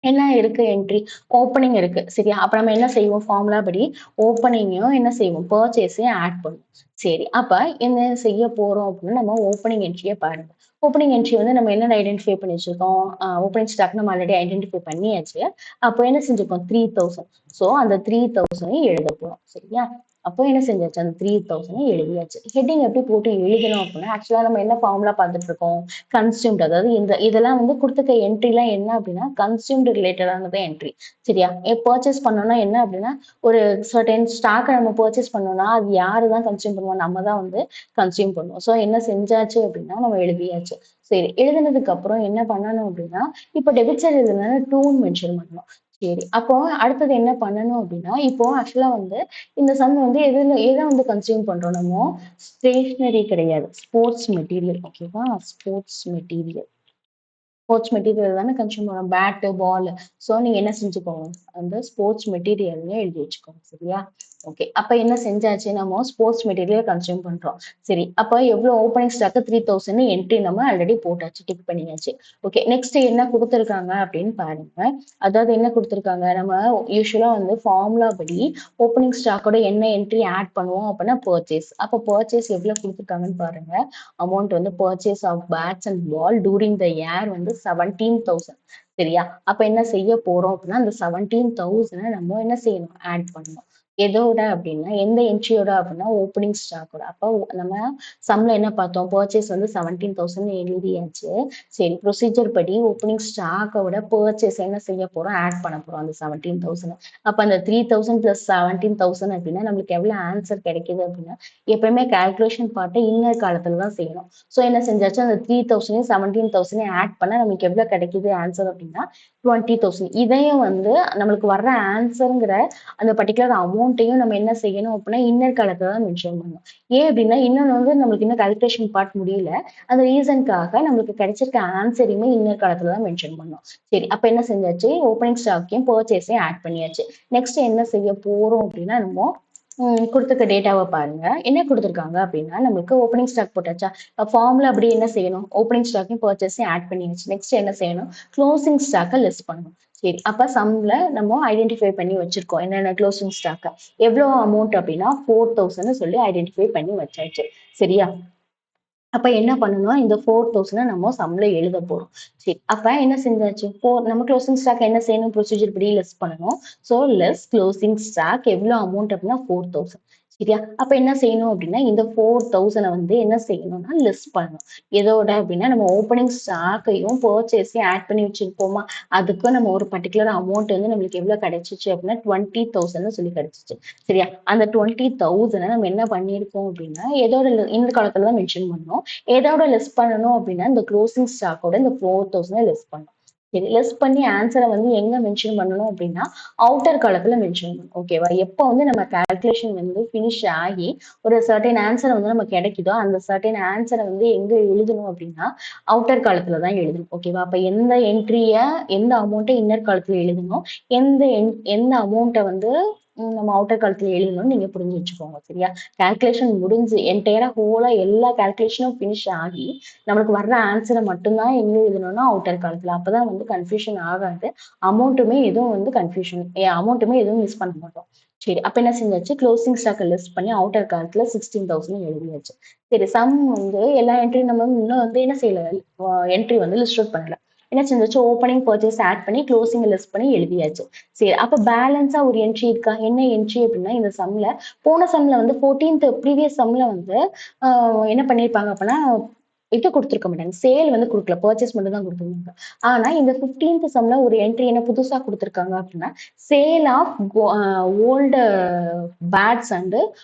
S1: என்ன இருக்கு என்ட்ரி? ஓப்பனிங் இருக்கு. சரியா? அப்ப நம்ம என்ன செய்வோம்? ஃபார்முலா படி ஓப்பனிங்கையும் என்ன செய்வோம்? பர்ச்சேஸையும் ஆட் பண்ணுவோம். சரி. அப்ப என்ன செய்ய போறோம் அப்படின்னா, நம்ம ஓப்பனிங் என்ட்ரிய பாருங்க. ஓப்பனிங் என்ட்ரி வந்து நம்ம என்னென்ன ஐடென்டிஃபை பண்ணி வச்சிருக்கோம்? ஓப்பனிங் ஸ்டாக் நம்ம ஆல்ரெடி ஐடென்டிஃபை பண்ணியாச்சு. அப்போ என்ன செஞ்சிருக்கோம்? 3000. ஸோ அந்த 3000 எழுத போறோம். சரியா? அப்போ என்ன செஞ்சாச்சு? அந்த 3000 எழுதியாச்சு. ஹெட்டிங் எப்படி போட்டு எழுதணும் அப்படின்னா, ஆக்சுவலா நம்ம என்ன ஃபார்முலா பார்த்துட்டு இருக்கோம்? கன்சியூம்ட், அதாவது இதெல்லாம் வந்து குடுத்துருக்க என்ட்ரிலாம் என்ன அப்படின்னா, கன்சியூம்ட் ரிலேட்டடானது என்ட்ரி. சரியா? பர்ச்சேஸ் பண்ணோம்னா என்ன அப்படின்னா, ஒரு சர்டைன் ஸ்டாக்க நம்ம பர்ச்சேஸ் பண்ணோம்னா, அது யாரு தான் கன்சியூம் பண்ணுவா? நம்ம தான் வந்து கன்சியூம் பண்ணுவோம். ஸோ என்ன செஞ்சாச்சு அப்படின்னா, நம்ம எழுதியாச்சு. சரி, எழுதினதுக்கு அப்புறம் என்ன பண்ணணும் அப்படின்னா, இப்போ டெபிட் சைடு எழுதுனதுனால டூன்னு மென்ஷன் பண்ணணும். சரி. அப்போ அடுத்தது என்ன பண்ணணும் அப்படின்னா, இப்போ ஆக்சுவலா வந்து இந்த சம் வந்து எத வந்து கன்சியூம் பண்றோம் நம்ம? ஸ்டேஷனரி கிடையாது. Sports material. ஓகேவா? Sports material. ஸ்போர்ட்ஸ் மெட்டீரியல் தானே கன்சியூம் பண்ணுவோம். Bat, ball. ஸோ நீங்க என்ன செஞ்சுக்கோங்க, அந்த ஸ்போர்ட்ஸ் மெட்டீரியல்னு எழுதி வச்சுக்கோங்க. சரியா? ஓகே. அப்ப என்ன செஞ்சாச்சு? நம்ம ஸ்போர்ட்ஸ் மெட்டீரியல் கன்சியூம் பண்றோம். சரி. அப்ப எவ்வளோ ஓப்பனிங் ஸ்டாக் 3000 என்ட்ரி நம்ம ஆல்ரெடி போட்டாச்சு. டிக் பண்ணியாச்சு. ஓகே. நெக்ஸ்ட் என்ன குடுத்துருக்காங்க அப்படின்னு பாருங்க. அதாவது என்ன குடுத்துருக்காங்க? நம்ம யூசுவலா வந்து ஃபார்முலா படி ஓப்பனிங் ஸ்டாக்கோட என்ன என்ட்ரி ஆட் பண்ணுவோம் அப்படின்னா பர்ச்சேஸ். அப்ப பர்ச்சேஸ் எவ்வளோ குடுத்துருக்காங்கன்னு பாருங்க. அமௌண்ட் வந்து purchase of bats and ball during the year வந்து 17,000. சரியா? அப்ப என்ன செய்ய போறோம் அப்படின்னா, அந்த 17,000 நம்ம என்ன செய்யணும்? ஆட் பண்ணணும். எதோட அப்படின்னா, எந்த என்ட்ரியோட அப்படின்னா, ஓப்பனிங் ஸ்டாக்கோட. அப்போ நம்ம சம்ல என்ன பார்த்தோம்? பர்ச்சேஸ் வந்து 17,000 எழுதியாச்சு. சரி, ப்ரொசீஜர் படி ஓப்பனிங் ஸ்டாக்கோட பர்ச்சேஸ் என்ன செய்ய போறோம்? ஆட் பண்ண போறோம் அந்த 17,000. அப்ப அந்த 3,000 பிளஸ் 17,000 அப்படின்னா நம்மளுக்கு எவ்வளவு ஆன்சர் கிடைக்குது அப்படின்னா, எப்பயுமே கால்குலேஷன் பார்ட்ட இன்னர் காலத்துல தான் செய்யணும். ஸோ என்ன செஞ்சாச்சு? அந்த 3000 17,000 ஆட் பண்ணா நமக்கு எவ்வளோ கிடைக்குது ஆன்சர் அப்படின்னா 20,000. இதையும் வந்து நம்மளுக்கு வர்ற ஆன்சர்ங்கிற அந்த பர்ட்டிகுலர் அமௌண்ட்டையும் நம்ம என்ன செய்யணும் அப்படின்னா, இன்னர் காலத்துல தான் மென்ஷன் பண்ணணும். ஏன் அப்படின்னா, இன்னொன்னு வந்து நம்மளுக்கு இன்னும் கால்குலேஷன் பார்ட் முடியல. அந்த ரீசன்க்காக நம்மளுக்கு கிடைச்சிருக்க ஆன்சரையுமே இன்னர் காலத்துல தான் மென்ஷன் பண்ணணும். சரி, அப்ப என்ன செஞ்சாச்சு? ஓப்பனிங் ஸ்டாக்கையும் பர்ச்சேஸையும் ஆட் பண்ணியாச்சு. நெக்ஸ்ட் என்ன செய்ய போறோம் அப்படின்னா, நம்ம குடுத்துருக்க டேட்டாவ பாருங்க. என்ன குடுத்துருக்காங்க அப்டின்னா, நம்மளுக்கு ஓப்பனிங் ஸ்டாக் போட்டாச்சா? ஃபார்முலா படி என்ன செய்யணும்? ஓப்பனிங் ஸ்டாக்கையும், பர்ச்சேஸையும் ஆட் பண்ணியாச்சு. நெக்ஸ்ட் என்ன செய்யணும்? குளோசிங் ஸ்டாக்க லெஸ் பண்ணணும். சரி. அப்ப சம்ல நம்ம ஐடென்டிஃபை பண்ணி வச்சிருக்கோம். என்னென்ன குளோசிங் ஸ்டாக்க. எவ்ளோ அமௌண்ட் அப்டின்னா 4,000ன்னு சொல்லி ஐடென்டிஃபை பண்ணி வச்சாச்சு. சரியா? அப்ப என்ன பண்ணணும்? இந்த 4,000 நம்ம சம்ல எழுத போறோம். சரி. அப்ப என்ன செஞ்சாச்சு? நம்ம குளோசிங் ஸ்டாக் என்ன செய்யணும்? ப்ரொசீஜர் படி லெஸ் பண்ணணும். ஸோ லெஸ் குளோசிங் ஸ்டாக் எவ்வளோ அமௌண்ட் அப்டின்னா 4,000. சரியா? அப்ப என்ன செய்யணும் அப்படின்னா, இந்த 4000 வந்து என்ன செய்யணும்னா லிஸ்ட் பண்ணணும். எதோட அப்படின்னா, நம்ம ஓப்பனிங் ஸ்டாக்கையும், பர்ச்சேஸையும் ஆட் பண்ணி வச்சிருப்போமா, அதுக்கும் நம்ம ஒரு பர்ட்டிகுலர் அமௌண்ட் வந்து நம்மளுக்கு எவ்வளோ கிடைச்சுச்சு அப்படின்னா 20,000ன்னு சொல்லி கிடைச்சுச்சு. சரியா? அந்த 20,000 நம்ம என்ன பண்ணியிருக்கோம் அப்படின்னா, எதோட இந்த காலத்துல தான் மென்ஷன் பண்ணோம். எதோட லெஸ் பண்ணணும் அப்படின்னா, இந்த குளோசிங் ஸ்டாக்கோட இந்த 4000 லெஸ் பண்ணணும். சரி, லெஸ் பண்ணி ஆன்ஸர வந்து எங்க மென்ஷன் பண்ணணும் அப்படின்னா, அவுட்டர் காலத்துல மென்ஷன் பண்ணணும். ஓகேவா? எப்ப வந்து நம்ம கால்குலேஷன் வந்து ஃபினிஷ் ஆகி ஒரு சர்டைன் ஆன்ஸர் வந்து நமக்கு கிடைக்குதோ, அந்த சர்டைன் ஆன்ஸர வந்து எங்க எழுதணும் அப்படின்னா, அவுட்டர் காலத்துல தான் எழுதணும். ஓகேவா? அப்ப எந்த என்ட்ரிய, எந்த அமௌண்ட்ட இன்னர் காலத்துல எழுதணும், எந்த அமௌண்ட்ட வந்து நம்ம அவுட்டர் காலத்துல எழுதணும்னு நீங்க புரிஞ்சு வச்சுக்கோங்க. சரியா? கால்குலேஷன் முடிஞ்சு என்டையரா ஹோலா எல்லா கால்குலேஷனும் ஃபினிஷ் ஆகி, நம்மளுக்கு வர்ற ஆன்ஸர மட்டும் தான் எங்க எழுதணும்னா, அவுட்டர் காலத்துல. அப்பதான் வந்து கன்ஃப்யூஷன் ஆகாது. அமௌண்ட்டுமே எதுவும் வந்து கன்ஃப்யூஷன் அமௌண்ட்டுமே எதுவும் மிஸ் பண்ண மாட்டோம். சரி. அப்ப என்ன செஞ்சாச்சு, குளோசிங் ஸ்டாக்க லிஸ்ட் பண்ணி அவுட்டர் காலத்துல 16,000 எழுதியாச்சு. சரி, சம் வந்து எல்லா என்ட்ரியும் நம்ம இன்னும் வந்து என்ன செய்யல, என்ட்ரி வந்து லிஸ்ட் அவுட் பண்ணல. என்ன செஞ்சாச்சு, ஓப்பனிங் பர்ச்சேஸ் ஆட் பண்ணி க்ளோசிங் லிஸ்ட் பண்ணி எழுதியாச்சு. சரி, அப்ப பேலன்ஸா ஒரு என்ட்ரி இருக்கா? என்ன என்ட்ரி அப்படின்னா, இந்த சம்ல போன சம்ல வந்து 14த் ப்ரீவியஸ் சம்ல வந்து என்ன பண்ணியிருப்பாங்க அப்படின்னா, இது குடுத்துருக்க மாட்டாங்க. சேல் வந்து குடுக்கல. பர்ச்சேஸ் மட்டும் தான் குடுத்துருந்தாங்க. ஆனா இந்த 15த் சம்ல ஒரு என்ட்ரி என்ன புதுசா குடுத்துருக்காங்க அப்படின்னா, sale of old bats and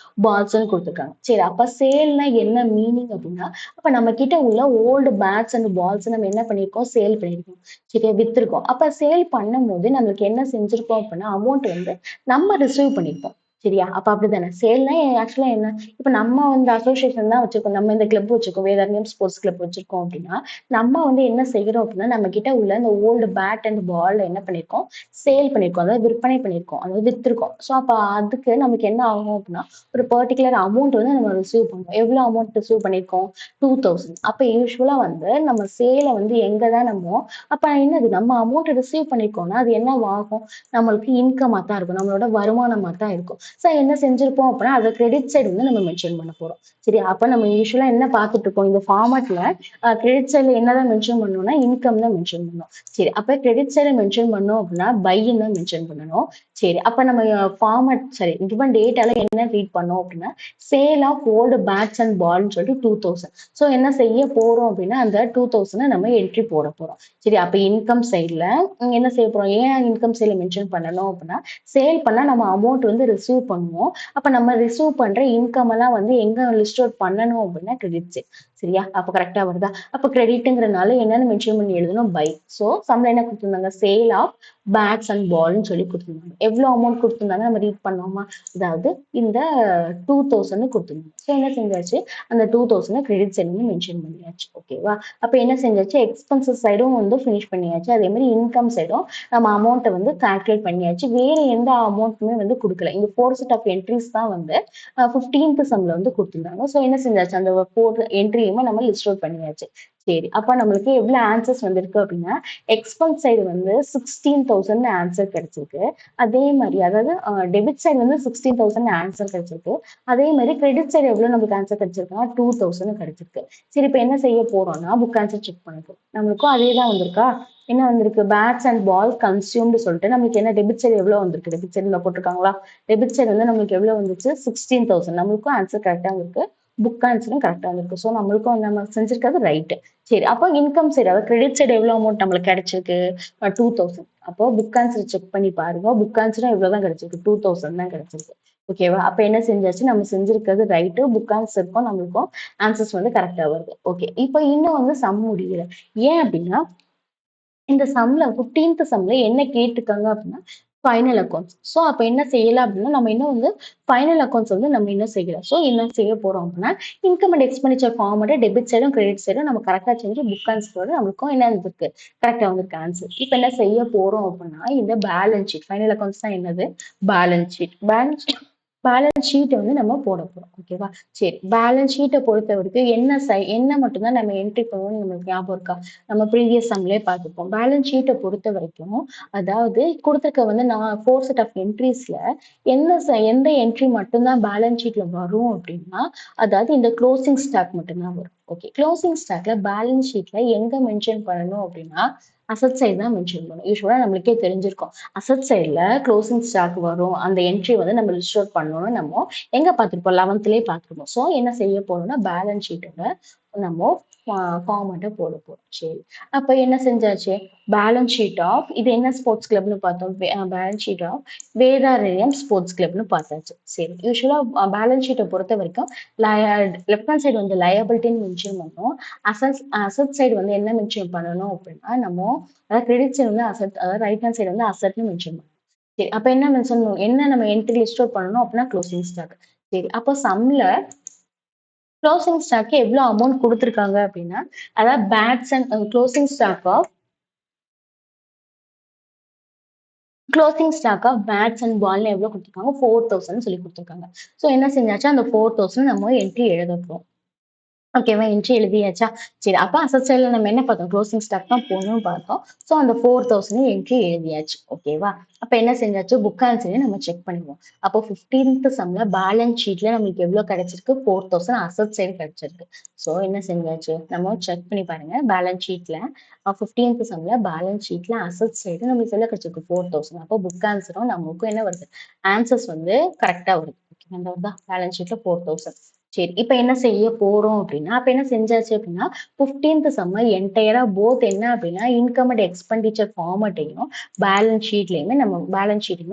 S1: பால்ஸ்ன்னு குடுத்துருக்காங்க. சரி, அப்ப சேல்னா என்ன மீனிங் அப்படின்னா, அப்ப நம்ம கிட்ட உள்ள ஓல்டு பேட்ஸ் அண்ட் பால்ஸ் நம்ம என்ன பண்ணியிருக்கோம்? சேல் பண்ணியிருக்கோம். சரியா? வித்திருக்கோம். அப்ப சேல் பண்ணும்போது நம்மளுக்கு என்ன செஞ்சிருக்கோம் அப்படின்னா, அமௌண்ட் வந்து நம்ம ரிசீவ் பண்ணியிருப்போம். சரியா? அப்ப அப்படித்தானே. சேல்னா ஆக்சுவலா என்ன? இப்ப நம்ம வந்து அசோசியேஷன் தான் வச்சிருக்கோம். நம்ம இந்த கிளப் வச்சிருக்கோம். வேதாரண்யம் ஸ்போர்ட்ஸ் கிளப் வச்சிருக்கோம் அப்படின்னா, நம்ம வந்து என்ன செய்றோம் அப்படின்னா, நம்ம கிட்ட உள்ள இந்த ஓல்டு பேட் அண்ட் பால் என்ன பண்ணியிருக்கோம்? சேல் பண்ணியிருக்கோம். அதாவது விற்பனை பண்ணியிருக்கோம். அதாவது வித்திருக்கோம். ஸோ அப்ப அதுக்கு நமக்கு என்ன ஆகும் அப்படின்னா, ஒரு பர்ட்டிகுலர் அமௌண்ட் வந்து நம்ம ரிசீவ் பண்ணுவோம். எவ்வளோ அமௌண்ட் ரிசீவ் பண்ணியிருக்கோம்? 2000. அப்ப யூசுவலா வந்து நம்ம சேல வந்து எங்க தான் அப்ப என்னது நம்ம அமௌண்ட் ரிசீவ் பண்ணியிருக்கோம்னா, அது என்னவாகும்? நம்மளுக்கு இன்கமா தான் இருக்கும். நம்மளோட வருமானமா தான் இருக்கும். ஸோ என்ன செஞ்சிருப்போம் அப்படின்னா, அத கிரெடிட் சைடு வந்து நம்ம மென்ஷன் பண்ண போறோம். சரியா? அப்ப நம்ம யூசுவலா என்ன பார்த்துட்டு இருக்கோம்? இந்த ஃபார்மட்ல கிரெடிட் சைடுல என்னதான் மென்ஷன் பண்ணணும்னா, இன்கம் தான் மென்ஷன் பண்ணணும். சரி, அப்ப கிரெடிட் சைட மென்ஷன் பண்ணோம் அப்படின்னா, பைன்னு தான் மென்ஷன் பண்ணணும். சரி, அப்ப நம்ம ஃபார்மட் சரி கிவன் டேட்டால என்ன ரீட் பண்ணோம் அப்படின்னா, sale of old bats and பால்ன்னு சொல்லிட்டு 2000. ஸோ என்ன செய்ய போறோம் அப்படின்னா, அந்த 2000 நம்ம என்ட்ரி போட போறோம். சரி, அப்ப இன்கம் சைடுல என்ன செய்ய போறோம்? ஏன் இன்கம் சைடுல மென்ஷன் பண்ணணும் அப்படின்னா, சேல் பண்ணா நம்ம அமௌண்ட் வந்து ரிசீவ் பண்ணுவோம். அப்ப நம்ம ரிசீவ் பண்ற இன்கம் எல்லாம் வந்து எங்க லிஸ்ட் அவுட் பண்ணணும் அப்படின்னா, கிரெடிட் சைட். சரியா? அப்ப கரெக்ட்டா வருதா? அப்ப கிரெடிட்ங்கிறனால என்னன்னு மென்ஷன் பண்ணி எழுதணும்? பை. ஸோ சம்ல என்ன குடுத்திருந்தாங்க? சேல் ஆஃப் பேட்ஸ் அண்ட் பால்ன்னு சொல்லி குடுத்திருந்தாங்க. எவ்வளோ அமௌண்ட் குடுத்திருந்தாங்க நம்ம ரீட் பண்ணோமா? அதாவது இந்த 2000 குடுத்திருந்தாங்க. ஸோ என்ன செஞ்சாச்சு? அந்த 2000 கிரெடிட் சைடுன்னு மென்ஷன் பண்ணியாச்சு. ஓகேவா? அப்ப என்ன செஞ்சாச்சு? எக்ஸ்பென்சஸ் சைடும் வந்து ஃபினிஷ் பண்ணியாச்சு. அதே மாரி இன்கம் சைடும் நம்ம அமௌண்ட்ட வந்து கால்குலேட் பண்ணியாச்சு. வேற எந்த அமௌண்ட்டுமே வந்து குடுக்கல. இந்த 4 செட் ஆஃப் என்ட்ரீஸ் தான் வந்து 15த் சம்ல வந்து குடுத்திருந்தாங்க. ஸோ என்ன செஞ்சாச்சு? அந்த 4 என்ட்ரியுமே நம்ம லிஸ்ட் அவுட் பண்ணியாச்சு. சரி, அப்ப நம்மளுக்கு எவ்வளோ ஆன்சர்ஸ் வந்திருக்கு அப்படின்னா, எக்ஸ்பென்ஸ் சைடு வந்து 16,000 ஆன்சர் கிடைச்சிருக்கு. அதே மாரி அதாவது டெபிட் சைடு வந்து 16,000 ஆன்சர் கிடைச்சிருக்கு. அதே மாரி கிரெடிட் சைடு எவ்வளோ நமக்கு ஆன்சர் கிடைச்சிருக்குன்னா 2,000 கிடைச்சிருக்கு. சரி, இப்ப என்ன செய்ய போறோம்னா, புக் ஆன்சர் செக் பண்ண போறோம். நம்மளுக்கும் அதே தான் வந்திருக்கா? என்ன வந்திருக்கு? பேட்ஸ் அண்ட் பால் கன்சியூம்டு சொல்லிட்டு நம்மளுக்கு என்ன டெபிட் சைடு எவ்வளோ வந்திருக்கு? டெபிட் சைடுல போட்டிருக்காங்களா? டெபிட் சைடு வந்து நம்மளுக்கு எவ்வளோ வந்துச்சு? 16,000. நம்மளுக்கும் ஆன்சர் கரெக்ட்டா வந்திருக்கு. புக் ஆன்சரும் கரெக்ட்டா வந்திருக்கு. ஸோ நம்மளுக்கும் நம்ம செஞ்சிருக்கிறது ரைட். சரி, அப்போ இன்கம் சைடு அதாவது கிரெடிட் சைடு எவ்வளோ அமௌண்ட் நம்மளுக்கு கிடைச்சிருக்கு? 2000. அப்போ புக் ஆன்சர் செக் பண்ணி பாருங்க. புக் ஆன்சரும் எவ்வளோ தான் கிடைச்சிருக்கு? 2000 தான் கிடைச்சிருக்கு. ஓகேவா? அப்ப என்ன செஞ்சாச்சு? நம்ம செஞ்சிருக்கிறது ரைட்டு. புக் ஆன்சருக்கும் நம்மளுக்கும் ஆன்சர்ஸ் வந்து கரெக்ட்டா வருது. ஓகே. இப்ப இன்னும் வந்து சம் முடியல. ஏன் அப்டின்னா, இந்த சம்ல 15த் சம்ல என்ன கேட்டுருக்காங்க அப்டின்னா, ஃபைனல் அக்கவுண்ட்ஸ். ஸோ அப்ப என்ன செய்யலாம் அப்டின்னா, நம்ம இன்னும் வந்து ஃபைனல் அக்கவுண்ட்ஸ் வந்து நம்ம இன்னும் செய்யல. ஸோ என்ன செய்ய போறோம் அப்டின்னா, இன்கம் அண்ட் எக்ஸ்பெண்டிச்சர் ஃபார்மட்ட டெபிட் சைடும், கிரெடிட் சைடும் நம்ம கரெக்ட்டா செஞ்சு புக் ஆன்சரோட நம்மளுக்கும் என்ன வந்திருக்கு? கரெக்ட்டா வந்திருக்கு ஆன்சர். இப்ப என்ன செய்ய போறோம் அப்டின்னா, இந்த பேலன்ஸ் ஷீட் ஃபைனல் அக்கவுண்ட்ஸ்னா என்னது? Balance sheet. பேலன்ஸ் ஷீட்ட வந்து நம்ம போட போறோம். ஓகேவா? சரி. பேலன்ஸ் ஷீட்ட பொறுத்தவரைக்கும் என்ன மட்டும் தான் நம்ம என்ட்ரி பண்ணணும்னு நம்மளுக்கு ஞாபகம் இருக்கா? நம்ம ப்ரீவியஸ் சம்லயே பார்த்துப்போம். பேலன்ஸ் ஷீட்ட பொறுத்தவரைக்கும், அதாவது குடுத்துருக்க வந்து நான் 4 செட் ஆஃப் என்ட்ரீஸ்ல எந்த என்ட்ரி மட்டும் தான் பேலன்ஸ் ஷீட்ல வரும் அப்டின்னா, அதாவது இந்த குளோசிங் ஸ்டாக் மட்டும் தான் வரும். ஓகே. க்ளோசிங் ஸ்டாக்ல பேலன்ஸ் ஷீட்ல எங்க மென்ஷன் பண்ணணும் அப்படின்னா, அசெட் சைடு தான் மென்ஷன் பண்ணணும். யூசுவலா நம்மளுக்கே தெரிஞ்சிருக்கும். அசெட் சைடுல க்ளோசிங் ஸ்டாக் வரும். அந்த என்ட்ரி வந்து நம்ம லிஸ்ட் அவுட் பண்ணணும்னு நம்ம எங்க பார்த்திருப்போம்? 11த்லயே பார்த்திருப்போம். ஸோ என்ன செய்ய போறோம்னா, பேலன்ஸ் ஷீட்டோட நம்ம ஃபார்மேட்ட போட போறோம். சரி. அப்ப என்ன செஞ்சாச்சு? பேலன்ஸ் ஷீட் ஆஃப் இது என்ன ஸ்போர்ட்ஸ் கிளப்னு பார்த்தோம். Balance sheet of Vedaranyam sports கிளப்னு பார்த்தாச்சு. சரி. யூசுவலா பேலன்ஸ் ஷீட்ட பொறுத்தவரைக்கும் லெஃப்ட் ஹேண்ட் சைடு வந்து லயபிலிட்டின்னு மென்ஷன் பண்ணோம். அசெட் சைடு வந்து என்ன மென்ஷன் பண்ணணும் அப்படின்னா, நம்ம அதாவது கிரெடிட் சைடு வந்து அசெட், அதாவது ரைட் ஹேண்ட் சைடு வந்து அசெட்ன்னு மென்ஷன் பண்ணணும். சரி. அப்ப என்ன மென்ஷன் என்ன நம்ம என்ட்ரி லிஸ்ட் அவுட் பண்ணணும் அப்படின்னா, க்ளோசிங் ஸ்டாக். சரி. அப்போ சம்ல க்ளோசிங் ஸ்டாக் எவ்வளோ அமௌண்ட் குடுத்துருக்காங்க அப்படின்னா, அதாவது bats and closing stock of bats and பால்ன்னு எவ்வளோ குடுத்துருக்காங்க? 4000 சொல்லி குடுத்துருக்காங்க. ஸோ என்ன செஞ்சாச்சு, அந்த 4000 நம்ம என்ட்ரி எழுத போறோம். ஓகேவா? என்ட்ரி எழுதியாச்சா? சரி. அப்ப அசெட் சைட்ல நம்ம என்ன பார்த்தோம்? க்ளோசிங் ஸ்டாக் தான் போடணும்னு பார்த்தோம். ஸோ அந்த 4000 என்ட்ரி எழுதியாச்சு. ஓகேவா? அப்ப என்ன செஞ்சாச்சு? புக் ஆன்சரையும் நம்ம செக் பண்ணிடுவோம். அப்போ 15த் சம்ல பேலன்ஸ் ஷீட்ல நம்மளுக்கு எவ்வளோ கிடைச்சிருக்கு? 4000 அசெட் சைடு கிடைச்சிருக்கு. ஸோ என்ன செஞ்சாச்சு? நம்ம செக் பண்ணி பாருங்க. பேலன்ஸ் ஷீட்ல 15த் சம்ல பேலன்ஸ் ஷீட்ல அசெட் சைடு நம்மளுக்கு எவ்வளோ கிடைச்சிருக்கு? 4000. அப்போ புக் ஆன்சரும் நமக்கும் என்ன வருது? ஆன்சர்ஸ் வந்து கரெக்ட்டா வருது. ஓகேங்களா? வருதா? பேலன்ஸ் ஷீட்ல 4000. சரி. இப்ப என்ன செய்ய போறோம் அப்படின்னா, அப்ப என்ன செஞ்சாச்சு அப்படின்னா, 15த் சம்ம என்டையரா போத் என்ன அப்படின்னா, இன்கம் அண்ட் எக்ஸ்பெண்டிச்சர் ஃபார்மட்டையும், பேலன்ஸ் ஷீட்டுமே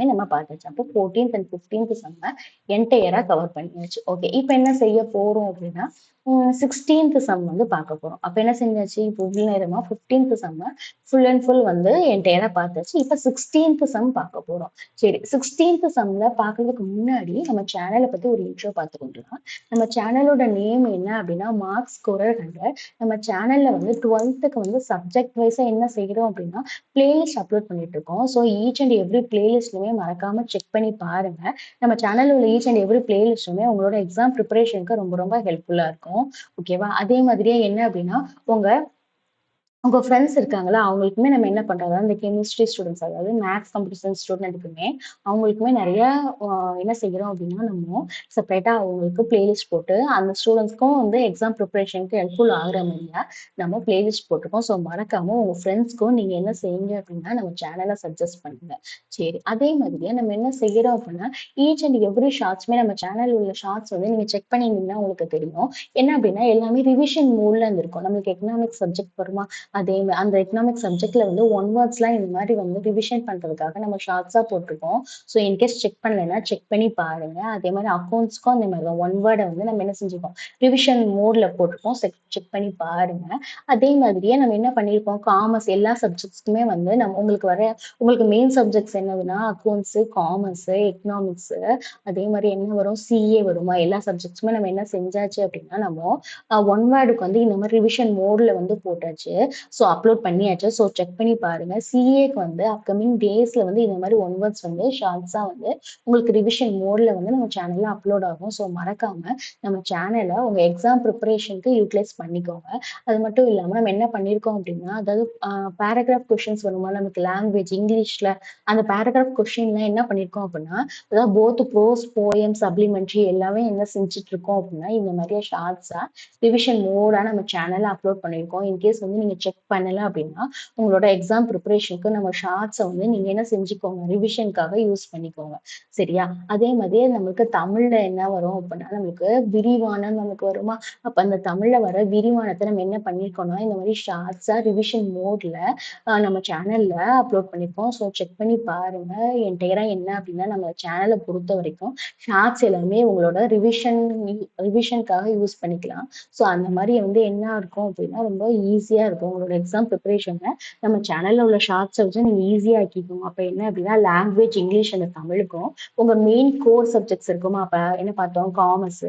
S1: நம்ம பார்த்தாச்சு. அப்போ 14த் அண்ட் 15த் சம்ம என்டையரா கவர் பண்ணியாச்சு. ஓகே. இப்ப என்ன செய்ய போறோம் அப்படின்னா, 16த் சம் வந்து பார்க்க போறோம். அப்ப என்ன செஞ்சாச்சு, இப்போ இவ்வளவு நேரமா 15த் சம்ம ஃபுல் அண்ட் ஃபுல் வந்து என்டையரா பார்த்தாச்சு. இப்ப 16த் சம் பார்க்க போறோம். சரி. 16த் சம்ல பார்க்கறதுக்கு முன்னாடி நம்ம சேனல பத்தி ஒரு இன்ட்ரோ பார்த்துக்கலாம். நம்ம சேனலோட நேம் என்ன அப்படின்னா, மார்க்ஸ் ஸ்கோரர் 100. நம்ம சேனல்ல வந்து 12க்கு வந்து சப்ஜெக்ட் வைஸா என்ன செய்றோம் அப்படின்னா, பிளேலிஸ்ட் அப்லோட் பண்ணிட்டு இருக்கோம். ஸோ ஈச் அண்ட் எவ்ரி பிளேலிஸ்ட்லயுமே மறக்காம செக் பண்ணி பாருங்க. நம்ம சேனல்ல உள்ள ஈச் அண்ட் எவ்ரி பிளேலிஸ்ட்டுமே உங்களோட எக்ஸாம் ப்ரிப்பரேஷனுக்கு ரொம்ப ரொம்ப ஹெல்ப்ஃபுல்லா இருக்கும். ஓகேவா? அதே மாதிரியே என்ன அப்படின்னா, உங்க உங்க ஃப்ரெண்ட்ஸ் இருக்காங்களா, அவங்களுக்குமே நம்ம என்ன பண்றோம், அதாவது இந்த கெமிஸ்ட்ரி ஸ்டூடண்ட்ஸ், அதாவது மேத்ஸ், கம்ப்யூட்டர் சயின்ஸ் ஸ்டூடெண்ட்டுக்குமே அவங்களுக்குமே நெறைய அ என்ன செய்றோம் அப்டின்னா, நம்ம செப்பரேட்டா அவங்களுக்கு பிளேலிஸ்ட் போட்டு, அந்த ஸ்டூடண்ட்ஸ்க்கும் வந்து எக்ஸாம் ப்ரிப்பரேஷனுக்கு ஹெல்ப்ஃபுல் ஆகுற மாரியா நம்ம பிளேலிஸ்ட் போட்டுருக்கோம். ஸோ மறக்காம உங்க ஃப்ரெண்ட்ஸ்க்கும் நீங்க என்ன செய்யுங்க அப்டின்னா, நம்ம சேனல சஜெஸ்ட் பண்ணுங்க. சரி. அதே மாதிரியே நம்ம என்ன செய்றோம் அப்டின்னா, ஈச் அண்ட் எவ்ரி ஷார்ட்ஸ்மே நம்ம சேனல்ல உள்ள ஷார்ட்ஸ் வந்து நீங்க செக் பண்ணியிருந்தீங்கன்னா உங்களுக்கு தெரியும். என்ன அப்டின்னா, எல்லாமே ரிவிஷன் மோட்ல இருந்திருக்கும். நம்மளுக்கு எக்கனாமிக்ஸ் சப்ஜெக்ட் வருமா, அந்த எக்கனாமிக் சப்ஜெக்ட்ல வந்து ஒன் வேர்ட்ஸ்லாம் இந்த மாதிரி வந்து ரிவிஷன் பண்றதுக்காக நம்ம ஷார்ட்ஸா போட்டிருக்கோம். ஸோ இன்கேஸ் செக் பண்ணலைன்னா செக் பண்ணி பாருங்க. அதே மாதிரி அக்கவுண்ட்ஸ்க்கும் அந்த மாதிரி தான் ஒன் வேர்டை வந்து நம்ம என்ன செஞ்சுருக்கோம், ரிவிஷன் மோட்ல போட்டிருக்கோம். செக் பண்ணி பாருங்க. அதே மாதிரியே நம்ம என்ன பண்ணியிருக்கோம், காமர்ஸ் எல்லா சப்ஜெக்ட்ஸ்க்குமே வந்து உங்களுக்கு மெயின் சப்ஜெக்ட்ஸ் என்னதுன்னா அக்கவுண்ட்ஸ், காமர்ஸ், எக்கனாமிக்ஸ், அதே மாதிரி என்ன வரும், சிஏ வருமா, எல்லா சப்ஜெக்ட்ஸுமே நம்ம என்ன செஞ்சாச்சு அப்படின்னா, நம்ம ஒன் வேர்டுக்கு வந்து இந்த மாதிரி ரிவிஷன் மோட்ல வந்து போட்டாச்சு. ஸோ அப்லோட் பண்ணியாச்சு. ஸோ செக் பண்ணி பாருங்க. சிஏக்கு வந்து அப்கமிங் டேஸ்ல வந்து இந்த மாதிரி ஒன் வேர்ட்ஸ் வந்து ஷார்ட்ஸா வந்து உங்களுக்கு ரிவிஷன் மோட்ல வந்து நம்ம சேனல்ல அப்லோட் ஆகும். ஸோ மறக்காம நம்ம சேனல உங்க எக்ஸாம் ப்ரிப்பரேஷனுக்கு யூட்டிலைஸ் பண்ணிக்கோங்க. அது மட்டும் இல்லாம நம்ம என்ன பண்ணியிருக்கோம் அப்படின்னா, அதாவது பேராகிராஃப் கொஸ்டின்ஸ் வருமா நமக்கு லாங்குவேஜ் இங்கிலீஷ்ல, அந்த பேராகிராஃப் கொஸ்டின்ல என்ன பண்ணியிருக்கோம் அப்படின்னா, அதாவது போத் ப்ரோஸ், போயம், சப்ளிமெண்ட்ரி எல்லாமே என்ன செஞ்சுட்டு இருக்கோம் அப்படின்னா, இந்த மாதிரியே ஷார்ட்ஸா ரிவிஷன் மோடா நம்ம சேனல்ல அப்லோட் பண்ணியிருக்கோம். இன்கேஸ் வந்து நீங்க செக் பண்ணல அப்படின்னா, உங்களோட எக்ஸாம் ப்ரிப்பரேஷனுக்கு நம்ம ஷார்ட்ஸ வந்து நீங்க என்ன செஞ்சுக்கோங்க, ரிவிஷனுக்காக யூஸ் பண்ணிக்கோங்க. சரியா? அதே மாதிரி நமக்கு தமிழ்ல என்ன வரும் அப்படின்னா, நமக்கு விரிவானம் நமக்கு வருமா? அப்ப அந்த தமிழ்ல வர விரிவானத்த நம்ம என்ன பண்ணியிருக்கோம்னா, இந்த மாதிரி ஷார்ட்ஸா ரிவிஷன் மோட்ல நம்ம சேனல்ல அப்லோட் பண்ணியிருக்கோம். ஸோ செக் பண்ணி பாருங்க. என்டையரா என்ன அப்படின்னா, நம்ம சேனல பொறுத்தவரைக்கும் ஷார்ட்ஸ் எல்லாமே உங்களோட ரிவிஷனுக்காக யூஸ் பண்ணிக்கலாம். ஸோ அந்த மாதிரி வந்து என்ன இருக்கும் அப்படின்னா, ரொம்ப ஈஸியா இருக்கும். உங்களோட எக்ஸாம் ப்ரிப்பரேஷன நம்ம சேனல்ல உள்ள ஷார்ட்ஸ வச்சு நீங்க ஈஸியா ஆக்கிக்கோங்க. அப்ப என்ன அப்படின்னா, லாங்குவேஜ் இங்கிலீஷ் அண்ட் தமிழுக்கும் உங்க மெயின் கோர் சப்ஜெக்ட்ஸ் இருக்குமா, அப்ப என்ன பார்த்தோம், காமர்ஸ்,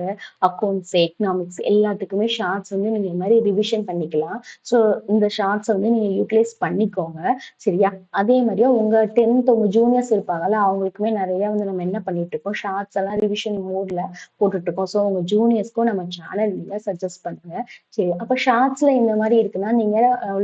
S1: அக்கவுண்ட்ஸ், எக்கனாமிக்ஸ் எல்லாத்துக்குமே ஷார்ட்ஸ் வந்து நீங்க இந்த மாதிரி ரிவிஷன் பண்ணிக்கலாம். ஸோ இந்த ஷார்ட்ஸ வந்து நீங்க யூட்டிலைஸ் பண்ணிக்கோங்க. சரியா? அதே மாதிரியே உங்க 10th உங்க ஜூனியர்ஸ் இருப்பாங்கல்ல, அவங்களுக்குமே நெறைய வந்து நம்ம என்ன பண்ணிட்டு இருக்கோம், ஷார்ட்ஸ் எல்லாம் ரிவிஷன் மோட்ல போட்டுட்டு இருக்கோம். ஸோ உங்க ஜூனியர்ஸ்க்கும் நம்ம சேனல் நீங்க சஜெஸ்ட் பண்ணுங்க. சரி. அப்ப ஷார்ட்ஸ்ல இந்த மாதிரி இருக்குன்னா, நீங்க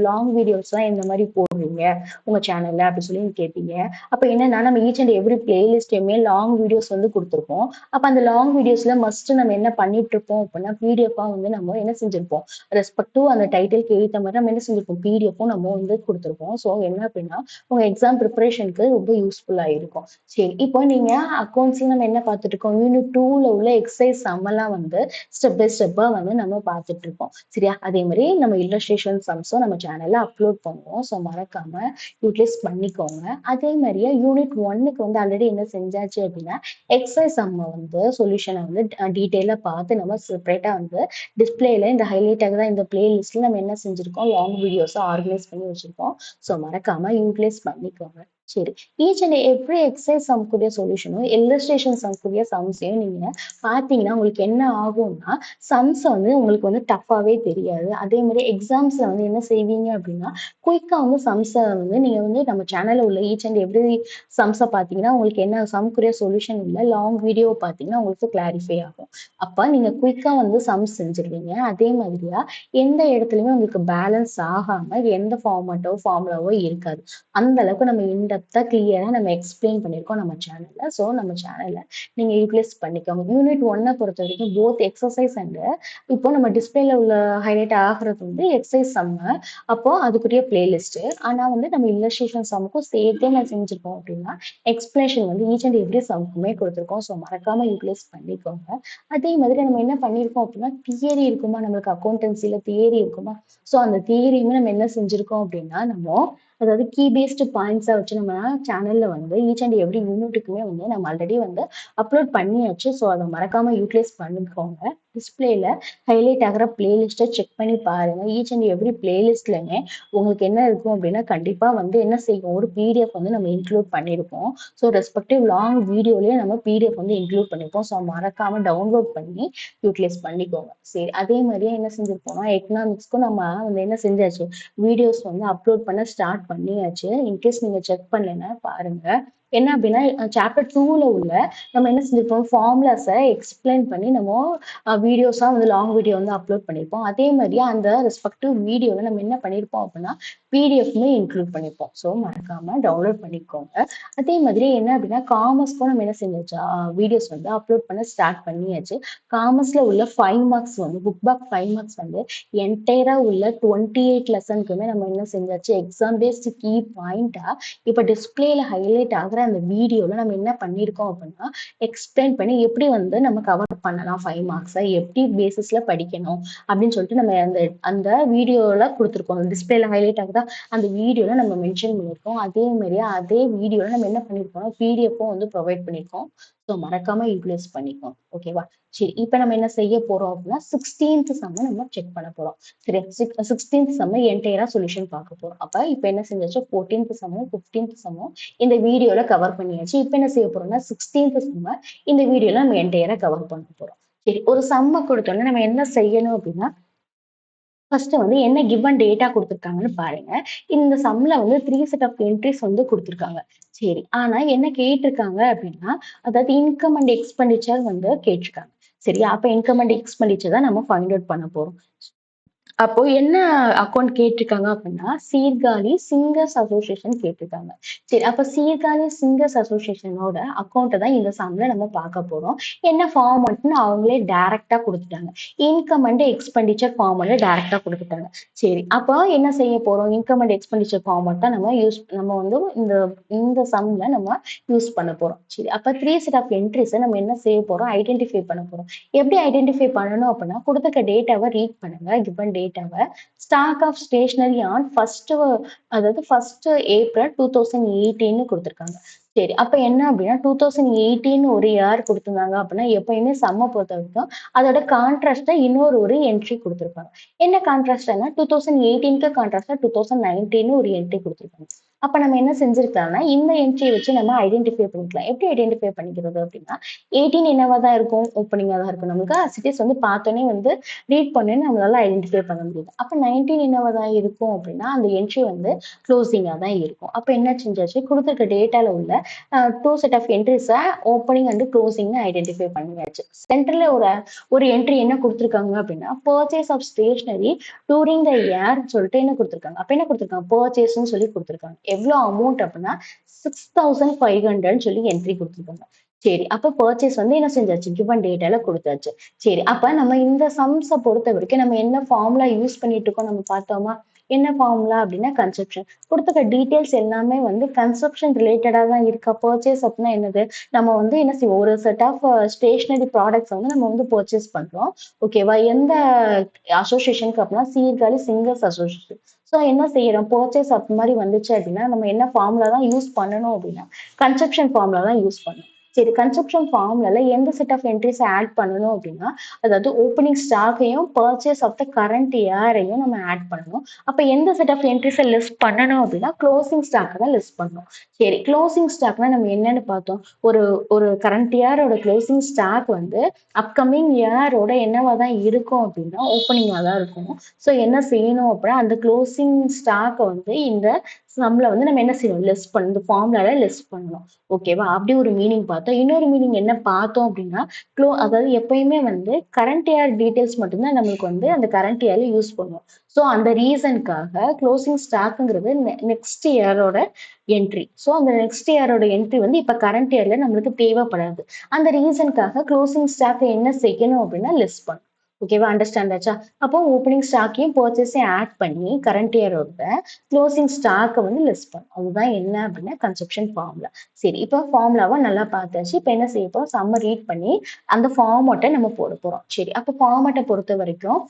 S1: லாங் வீடியோஸ்லாம் இந்த மாதிரி போடுறீங்க உங்க சேனல்ல அப்படி சொல்லி கேட்டீங்க. அப்ப என்னன்னா நம்ம ஈச் அண்ட் எவ்ரி பிளேலிஸ்ட்லயுமே லாங் வீடியோஸ் வந்து கொடுத்துருப்போம். அப்ப அந்த லாங் வீடியோஸ்ல மஸ்ட் நம்ம என்ன பண்ணிட்டு இருப்போம் அப்படின்னா பிடிஎஃபா வந்து நம்ம என்ன செஞ்சிருப்போம், ரெஸ்பெக்ட் டு அந்த டைட்டிலுக்கு ஏத்த மாதிரி நம்ம என்ன செஞ்சிருப்போம், பிடிஎஃப்பும் நம்ம வந்து கொடுத்துருப்போம். ஸோ என்ன அப்படின்னா உங்க எக்ஸாம் ப்ரிப்பரேஷனுக்கு ரொம்ப யூஸ்ஃபுல்லா இருக்கும். சரி, இப்போ நீங்க அக்கௌண்ட்ஸ்ல நம்ம என்ன பார்த்துட்டு இருக்கோம், யூனிட் 2ல உள்ள எக்ஸசைஸ் சம்மெல்லாம் வந்து ஸ்டெப் பை ஸ்டெப்பா வந்து நம்ம பார்த்துட்டு இருக்கோம். சரியா? அதே மாதிரி நம்ம இல்லஸ்ட்ரேஷன் சம்ஸும் நம்ம சேனல்ல அப்லோட் பண்ணுவோம். ஸோ மறக்காம யூட்டிலைஸ் பண்ணிக்கோங்க. அதே மாதிரியே யூனிட் 1க்கு வந்து ஆல்ரெடி என்ன செஞ்சாச்சு அப்படின்னா எக்ஸசைஸ் சம்ம வந்து சொல்யூஷனை வந்து டீட்டெயிலாக பார்த்து நம்ம செப்பரேட்டா வந்து டிஸ்பிளேல இந்த ஹைலைட் ஆகுதா இந்த பிளேலிஸ்ட்ல நம்ம என்ன செஞ்சிருக்கோம், லாங் வீடியோஸை ஆர்கனைஸ் பண்ணி வச்சிருக்கோம். ஸோ மறக்காம யூட்டிலைஸ் பண்ணிக்கோங்க. சரி, ஈச் அண்ட் எவ்ரி எக்ஸசைஸ் சம்க்குரிய சொல்யூஷனும் இல்லஸ்ட்ரேஷன் சம்க்குரிய சம்ஸையும் நீங்க பார்த்தீங்கன்னா உங்களுக்கு என்ன ஆகும்னா சம்ஸ் வந்து உங்களுக்கு வந்து டஃப்பாவே தெரியாது. அதே மாதிரி எக்ஸாம்ஸ்ல வந்து என்ன செய்வீங்க அப்படின்னா குயிக்கா வந்து சம்ஸை வந்து நீங்க வந்து நம்ம சேனல்ல உள்ள ஈச் அண்ட் எவ்ரி சம்ஸை பார்த்தீங்கன்னா உங்களுக்கு என்ன சம்க்குரிய சொல்யூஷன் இல்லை லாங் வீடியோ பார்த்தீங்கன்னா உங்களுக்கு கிளாரிஃபை ஆகும். அப்ப நீங்க குயிக்கா வந்து சம்ஸ் செஞ்சிருவீங்க. அதே மாதிரியா எந்த இடத்துலயுமே உங்களுக்கு பேலன்ஸ் ஆகாம எந்த ஃபார்மேட்டோ ஃபார்முலாவோ இருக்காது. அந்த அளவுக்கு நம்ம இன்டெப்தா கிளியரா நம்ம எக்ஸ்பிளைன் பண்ணியிருக்கோம் நம்ம சேனல்ல. ஸோ நம்ம சேனல்ல நீங்க யூட்டிலைஸ் பண்ணிக்கோங்க. யூனிட் 1 பொறுத்த வரைக்கும் போத் எக்ஸசைஸ் அண்ட் இப்போ நம்ம டிஸ்பிளேல உள்ள ஹைலைட் ஆகிறது வந்து எக்ஸசைஸ் சம்மு. அப்போ அதுக்குரிய பிளேலிஸ்ட். ஆனா வந்து நம்ம இல்லஸ்ட்ரேஷன் சம்முக்கும் சேர்த்தே நான் செஞ்சிருக்கோம் அப்படின்னா எக்ஸ்பிளேஷன் வந்து ஈச் அண்ட் எவ்ரி சம்க்குமே கொடுத்துருக்கோம். ஸோ மறக்காம யூட்டிலைஸ் பண்ணிக்கோங்க. அதே மாதிரி நம்ம என்ன பண்ணியிருக்கோம் அப்படின்னா தியரி இருக்குமா, நம்மளுக்கு அக்கௌண்டன்சில தியரி இருக்குமா. ஸோ அந்த தியரியுமே நம்ம என்ன செஞ்சிருக்கோம் அப்படின்னா நம்ம அதாவது கீ பேஸ்டு பாயிண்ட்ஸா வச்சு நம்ம சேனல்ல வந்து ஈச் அண்ட் எவ்ரி யூனிட்டுக்குமே வந்து நம்ம ஆல்ரெடி வந்து அப்லோட் பண்ணியாச்சு. ஸோ அதை மறக்காம யூட்டிலைஸ் பண்ணிக்கோங்க. டிஸ்பிளேல ஹைலைட் ஆகிற பிளேலிஸ்ட்டை செக் பண்ணி பாருங்க. ஈச் அண்ட் எவ்ரி பிளேலிஸ்ட்லயுமே உங்களுக்கு என்ன இருக்கும் அப்படின்னா கண்டிப்பா வந்து என்ன செய்யும், ஒரு பிடிஎஃப் வந்து நம்ம இன்க்ளூட் பண்ணியிருப்போம். ஸோ ரெஸ்பெக்டிவ் லாங் வீடியோலயே நம்ம பிடிஎஃப் வந்து இன்க்ளூட் பண்ணியிருப்போம். ஸோ மறக்காம டவுன்லோட் பண்ணி யூட்டிலைஸ் பண்ணிக்கோங்க. சரி, அதே மாதிரியே என்ன செஞ்சிருப்போம்னா எக்கனாமிக்ஸ்க்கும் நம்ம வந்து என்ன செஞ்சாச்சு, வீடியோஸ் வந்து அப்லோட் பண்ண ஸ்டார்ட் பண்ணியாச்சு. இன்கேஸ் நீங்க செக் பண்ணலைன்னா பாருங்க. என்ன அப்படின்னா சாப்டர் 2ல உள்ள நம்ம என்ன செஞ்சிருப்போம், ஃபார்முலாஸை எக்ஸ்பிளைன் பண்ணி நம்ம வீடியோஸா வந்து லாங் வீடியோ வந்து அப்லோட் பண்ணியிருப்போம். அதே மாதிரியே அந்த ரெஸ்பெக்டிவ் வீடியோல நம்ம என்ன பண்ணியிருப்போம் அப்படின்னா பிடிஎஃப்மே இன்க்ளூட் பண்ணியிருப்போம். ஸோ மறக்காம டவுன்லோட் பண்ணிக்கோங்க. அதே மாதிரி என்ன அப்படின்னா காமர்ஸ்க்கும் நம்ம என்ன செஞ்சாச்சு, வீடியோஸ் வந்து அப்லோட் பண்ண ஸ்டார்ட் பண்ணியாச்சு. காமர்ஸ்ல உள்ள 5 மார்க்ஸ் வந்து புக் பேக் 5 மார்க்ஸ் வந்து என்டையரா உள்ள 28 லெசனுக்குமே நம்ம என்ன செஞ்சாச்சு, எக்ஸாம் பேஸ்ட் கீ பாயிண்டா இப்ப டிஸ்பிளேல ஹைலைட் ஆகுற அந்த வீடியோல நம்ம என்ன பண்ணியிருக்கோம் அப்படின்னா எக்ஸ்பிளைன் பண்ணி எப்படி வந்து நம்ம கவர் பண்ணலாம் 5 மார்க்ஸை, எப்படி பேசிஸ்ல படிக்கணும் அப்படின்னு சொல்லிட்டு நம்ம அந்த அந்த வீடியோல கொடுத்துருக்கோம். டிஸ்பிளேல ஹைலைட் ஆகுதா அந்த வீடியோல நம்ம மென்ஷன் பண்ணியிருக்கோம். அதே மாதிரியே அதே வீடியோல நம்ம என்ன பண்ணியிருக்கோம், பிடிஎஃப்பும் வந்து ப்ரொவைட் பண்ணியிருக்கோம். ஸோ மறக்காம யூட்டிலைஸ் பண்ணிக்கோங்க. ஓகேவா? சரி, இப்ப நம்ம என்ன செய்ய போறோம் அப்படின்னா 16th சம்ம நம்ம செக் பண்ண போறோம். சரி, 16th சம்ம என்டையரா சொல்யூஷன் பார்க்க போறோம். அப்ப இப்ப என்ன செஞ்சாச்சு, 14th சம்மம் 15th சம்மம் இந்த வீடியோல கவர் பண்ணியாச்சு. இப்ப என்ன செய்ய போறோம்னா 16th சம்ம இந்த வீடியோல நம்ம என்டையரா கவர் பண்ண போறோம். சரி, ஒரு சம்ம கொடுத்தோம்னா நம்ம என்ன செய்யணும் அப்படின்னா ஃபர்ஸ்ட் வந்து என்ன கிவன் டேட்டா குடுத்துருக்காங்கன்னு பாருங்க. இந்த சம்ல வந்து 3 செட் ஆஃப் என்ட்ரீஸ் வந்து குடுத்துருக்காங்க. சரி. ஆனா என்ன கேட்டிருக்காங்க அப்டின்னா, அதாவது இன்கம் அண்ட் எக்ஸ்பெண்டிச்சர் வந்து கேட்டிருக்காங்க. சரியா? அப்ப இன்கம் அண்ட் எக்ஸ்பெண்டிச்சர் தான் நம்ம ஃபைண்ட் அவுட் பண்ண போறோம். அப்போ என்ன அக்கவுண்ட் கேட்டிருக்காங்க அப்படின்னா, சீர்காழி சிங்கர்ஸ் அசோசியேஷன் கேட்டிருக்காங்க. சரி, அப்ப சீர்காழி சிங்கர்ஸ் அசோசியேஷனோட அக்கவுண்ட்ட தான் இந்த சம்ல நம்ம பார்க்க போறோம். என்ன ஃபார்மட்ன்னு அவங்களே டைரக்ட்டா குடுத்துட்டாங்க. இன்கம் அண்ட் எக்ஸ்பெண்டிச்சர் ஃபார்முலா டைரக்ட்டா குடுத்துட்டாங்க. சரி, அப்போ என்ன செய்ய போறோம்? இன்கம் அண்ட் எக்ஸ்பெண்டிச்சர் ஃபார்மட் தான் நம்ம வந்து இந்த இந்த சம்ல நம்ம யூஸ் பண்ண போறோம். சரி, அப்ப 3 செட் ஆஃப் என்ட்ரீஸ நம்ம என்ன செய்ய போறோம்? ஐடென்டிஃபை பண்ண போறோம். எப்படி ஐடென்டிஃபை பண்ணணும் அப்படின்னா, குடுத்துருக்க டேட்டாவ ரீட் பண்ணுங்க. கிவன் டேட்டாவ ஸ்டாக் ஆஃப் ஸ்டேஷனரி ஆன் அதாவது 1 ஏப்ரல் 2018 குடுத்துருக்காங்க. சரி, அப்ப என்ன அப்படின்னா 2018 ஒரு இயர் குடுத்திருந்தாங்க அப்படின்னா எப்பயுமே சம்ம பொறுத்த வரைக்கும் அதோட கான்ட்ராஸ்டா இன்னொரு ஒரு என்ட்ரி குடுத்திருப்பாங்க. என்ன கான்ட்ராஸ்ட்னா 2018க்கு கான்ட்ராஸ்டா 2019 ஒரு என்ட்ரி குடுத்திருப்பாங்க. அப்ப நம்ம என்ன செஞ்சிருக்கலாம்னா இந்த என்ட்ரியை வச்சு நம்ம ஐடென்டிஃபை பண்ணிக்கலாம். எப்படி ஐடென்டிஃபை பண்ணிக்கிறது அப்படின்னா 18 என்னவா தான் இருக்கும், ஓப்பனிங்கா தான் இருக்கும். நமக்கு அசிட்டிஸ் வந்து பார்த்தோன்னே வந்து ரீட் பண்ணி நம்மளால ஐடென்டிஃபை பண்ண முடியுது. அப்ப 19 என்னவா தான் இருக்கும் அப்படின்னா அந்த என்ட்ரி வந்து க்ளோசிங்கா தான் இருக்கும். அப்ப என்ன செஞ்சாச்சு, குடுத்துருக்க டேட்டால உள்ள டூ செட் ஆஃப் என்ட்ரிஸை ஓப்பனிங் அண்ட் க்ளோசிங் ஐடென்டிஃபை பண்ணியாச்சு. சென்டர்ல ஒரு ஒரு என்ட்ரி என்ன கொடுத்துருக்காங்க அப்படின்னா purchase of stationery during the year சொல்லிட்டு என்ன கொடுத்துருக்காங்க. அப்ப என்ன கொடுத்துருக்காங்க, பர்ச்சேஸ்ன்னு சொல்லி கொடுத்துருக்காங்க. எவ்வளவு அமௌண்ட் அப்படின்னா 6500 சொல்லி என்ட்ரி கொடுத்துருக்காங்க. சரி, அப்ப பர்ச்சேஸ் வந்து என்ன செஞ்சாச்சு, கிவன் டேட்டால கொடுத்தாச்சு. சரி, அப்ப நம்ம இந்த சம்ஸை பொறுத்த வரைக்கும் நம்ம என்ன ஃபார்முலா யூஸ் பண்ணிட்டு இருக்கோம் நம்ம பார்த்தோமா. என்ன ஃபார்முலா அப்படின்னா கன்செப்ஷன். கொடுத்துருக்க டீடைல்ஸ் எல்லாமே வந்து கன்செப்ஷன் ரிலேட்டடா தான் இருக்கா. பர்ச்சேஸ் அப்படின்னா என்னது, நம்ம வந்து என்ன செய்வோம், ஒரு செட் ஆஃப் ஸ்டேஷனரி ப்ராடக்ட்ஸ் வந்து நம்ம வந்து பர்ச்சேஸ் பண்றோம். ஓகேவா, எந்த அசோசியேஷனுக்கு அப்படின்னா சீர்காழி சிங்கர்ஸ் அசோசியேஷன். ஸோ என்ன செய்யறோம், பர்ச்சேஸ் அப்படி மாதிரி வந்துச்சு அப்படின்னா நம்ம என்ன ஃபார்முலா தான் யூஸ் பண்ணணும் அப்படின்னா கன்செப்ஷன் ஃபார்முலா தான் யூஸ் பண்ணணும். சரி, கன்செப்ஷன் ஃபார்முலால எந்த செட் ஆஃப் என்ட்ரிஸ் ஆட் பண்ணணும் அப்படின்னா அதாவது ஓப்பனிங் ஸ்டாக்கையும் பர்ச்சேஸ் ஆஃப் த கரண்ட் இயரையும் நம்ம ஆட் பண்ணணும். அப்ப எந்த செட் ஆஃப் என்ட்ரிஸை லிஸ்ட் பண்ணணும் அப்படின்னா க்ளோசிங் ஸ்டாக் தான் லிஸ்ட் பண்ணணும். சரி, க்ளோசிங் ஸ்டாக்னா நம்ம என்னன்னு பார்த்தோம், ஒரு ஒரு கரண்ட் இயரோட க்ளோசிங் ஸ்டாக் வந்து அப்கமிங் இயரோட என்னவா தான் இருக்கும் அப்படின்னா ஓப்பனிங்கா தான் இருக்கும். ஸோ என்ன செய்யணும் அப்படின்னா அந்த க்ளோசிங் ஸ்டாக்கை வந்து இந்த சம்ல வந்து நம்ம என்ன செய்யணும், லெஸ் பண்ணணும், இந்த ஃபார்முலால லெஸ் பண்ணணும். ஓகேவா, அப்படி ஒரு மீனிங் பார்த்தோம். இன்னொரு மீனிங் என்ன பார்த்தோம் அப்படின்னா அதாவது எப்பயுமே வந்து கரண்ட் இயர் டீடைல்ஸ் மட்டும்தான் நம்மளுக்கு வந்து அந்த கரண்ட் இயர்ல யூஸ் பண்ணுவோம். ஸோ அந்த ரீசனுக்காக க்ளோசிங் ஸ்டாக்ங்கிறது நெக்ஸ்ட் இயரோட என்ட்ரி. ஸோ அந்த நெக்ஸ்ட் இயரோட என்ட்ரி வந்து இப்ப கரண்ட் இயர்ல நம்மளுக்கு தேவைப்படாது. அந்த ரீசனுக்காக க்ளோசிங் ஸ்டாக் என்ன செய்யணும் அப்படின்னா லெஸ் பண்ணும். ஓகேவா, அண்டர்ஸ்டாண்ட் ஆச்சா. அப்போ ஓப்பனிங் ஸ்டாக்கையும் பர்ச்சேஸையும் ஆட் பண்ணி கரண்ட் இயரோட க்ளோசிங் ஸ்டாக்கை வந்து லெஸ் பண்ணும். அதுதான் என்ன அப்படின்னா கன்செப்ஷன் ஃபார்முலா. சரி, இப்போ ஃபார்முலாவை நல்லா பார்த்தாச்சு. இப்போ என்ன செய்ய போறோம், சம்ம ரீட் பண்ணி அந்த ஃபார்மட்டை நம்ம போட போறோம். சரி, அப்போ ஃபார்மட்டை பொறுத்த வரைக்கும்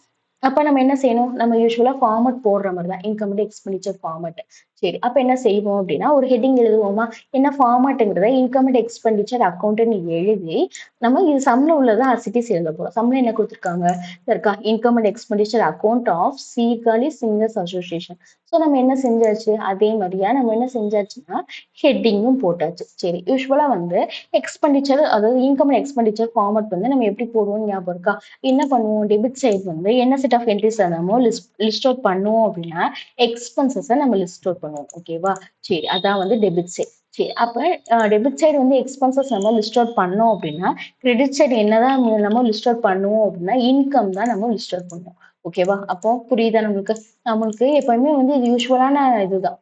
S1: அப்ப நம்ம என்ன செய்யணும், நம்ம யூஸ்வலா ஃபார்மட் போடுற மாதிரி தான் இன்கம் அண்ட் எக்ஸ்பெண்டிச்சர் ஃபார்மட். சரி, அப்ப என்ன செய்வோம் அப்படின்னா ஒரு ஹெட்டிங் எழுதுவோமா, என்ன ஃபார்மட்ங்கிறத இன்கம் அண்ட் எக்ஸ்பெண்டிச்சர் அக்கௌண்ட்னு எழுதி நம்ம இது சம்ல உள்ளதா அசிட்டிஸ் எழுத போறோம். சம்ல என்ன கொடுத்துருக்காங்க இருக்கா, income and expenditure account of Sirkazhi singers association. So நம்ம என்ன செஞ்சாச்சு, அதே மாதிரியா நம்ம என்ன செஞ்சாச்சுன்னா ஹெட்டிங்கும் போட்டாச்சு. சரி, யூஸ்வலா வந்து எக்ஸ்பெண்டிச்சர் அதாவது இன்கம் அண்ட் எக்ஸ்பெண்டிச்சர் ஃபார்மட் வந்து நம்ம எப்படி போடுவோம் ஞாபகம் இருக்கா. என்ன பண்ணுவோம், டெபிட் சைடு வந்து என்ன செட் ஆஃப் என்ட்ரிஸ் நம்ம லிஸ்ட் அவுட் பண்ணுவோம் அப்படின்னா எக்ஸ்பென்சஸை நம்ம லிஸ்ட் அவுட் பண்ணுவோம். ஓகேவா, சரி, அதான் வந்து டெபிட் சைடு. சரி, அப்ப டெபிட் சைடு வந்து எக்ஸ்பென்சஸ் நம்ம லிஸ்ட் அவுட் பண்ணோம் அப்படின்னா கிரெடிட் சைடு என்னதான் நம்ம லிஸ்ட் அவுட் பண்ணுவோம் அப்படின்னா இன்கம் தான் நம்ம லிஸ்ட் அவுட் பண்ணுவோம். ஓகேவா, அப்போ புரியுதா நம்மளுக்கு. நம்மளுக்கு எப்பவுமே வந்து இது யூஸ்வலான இதுதான்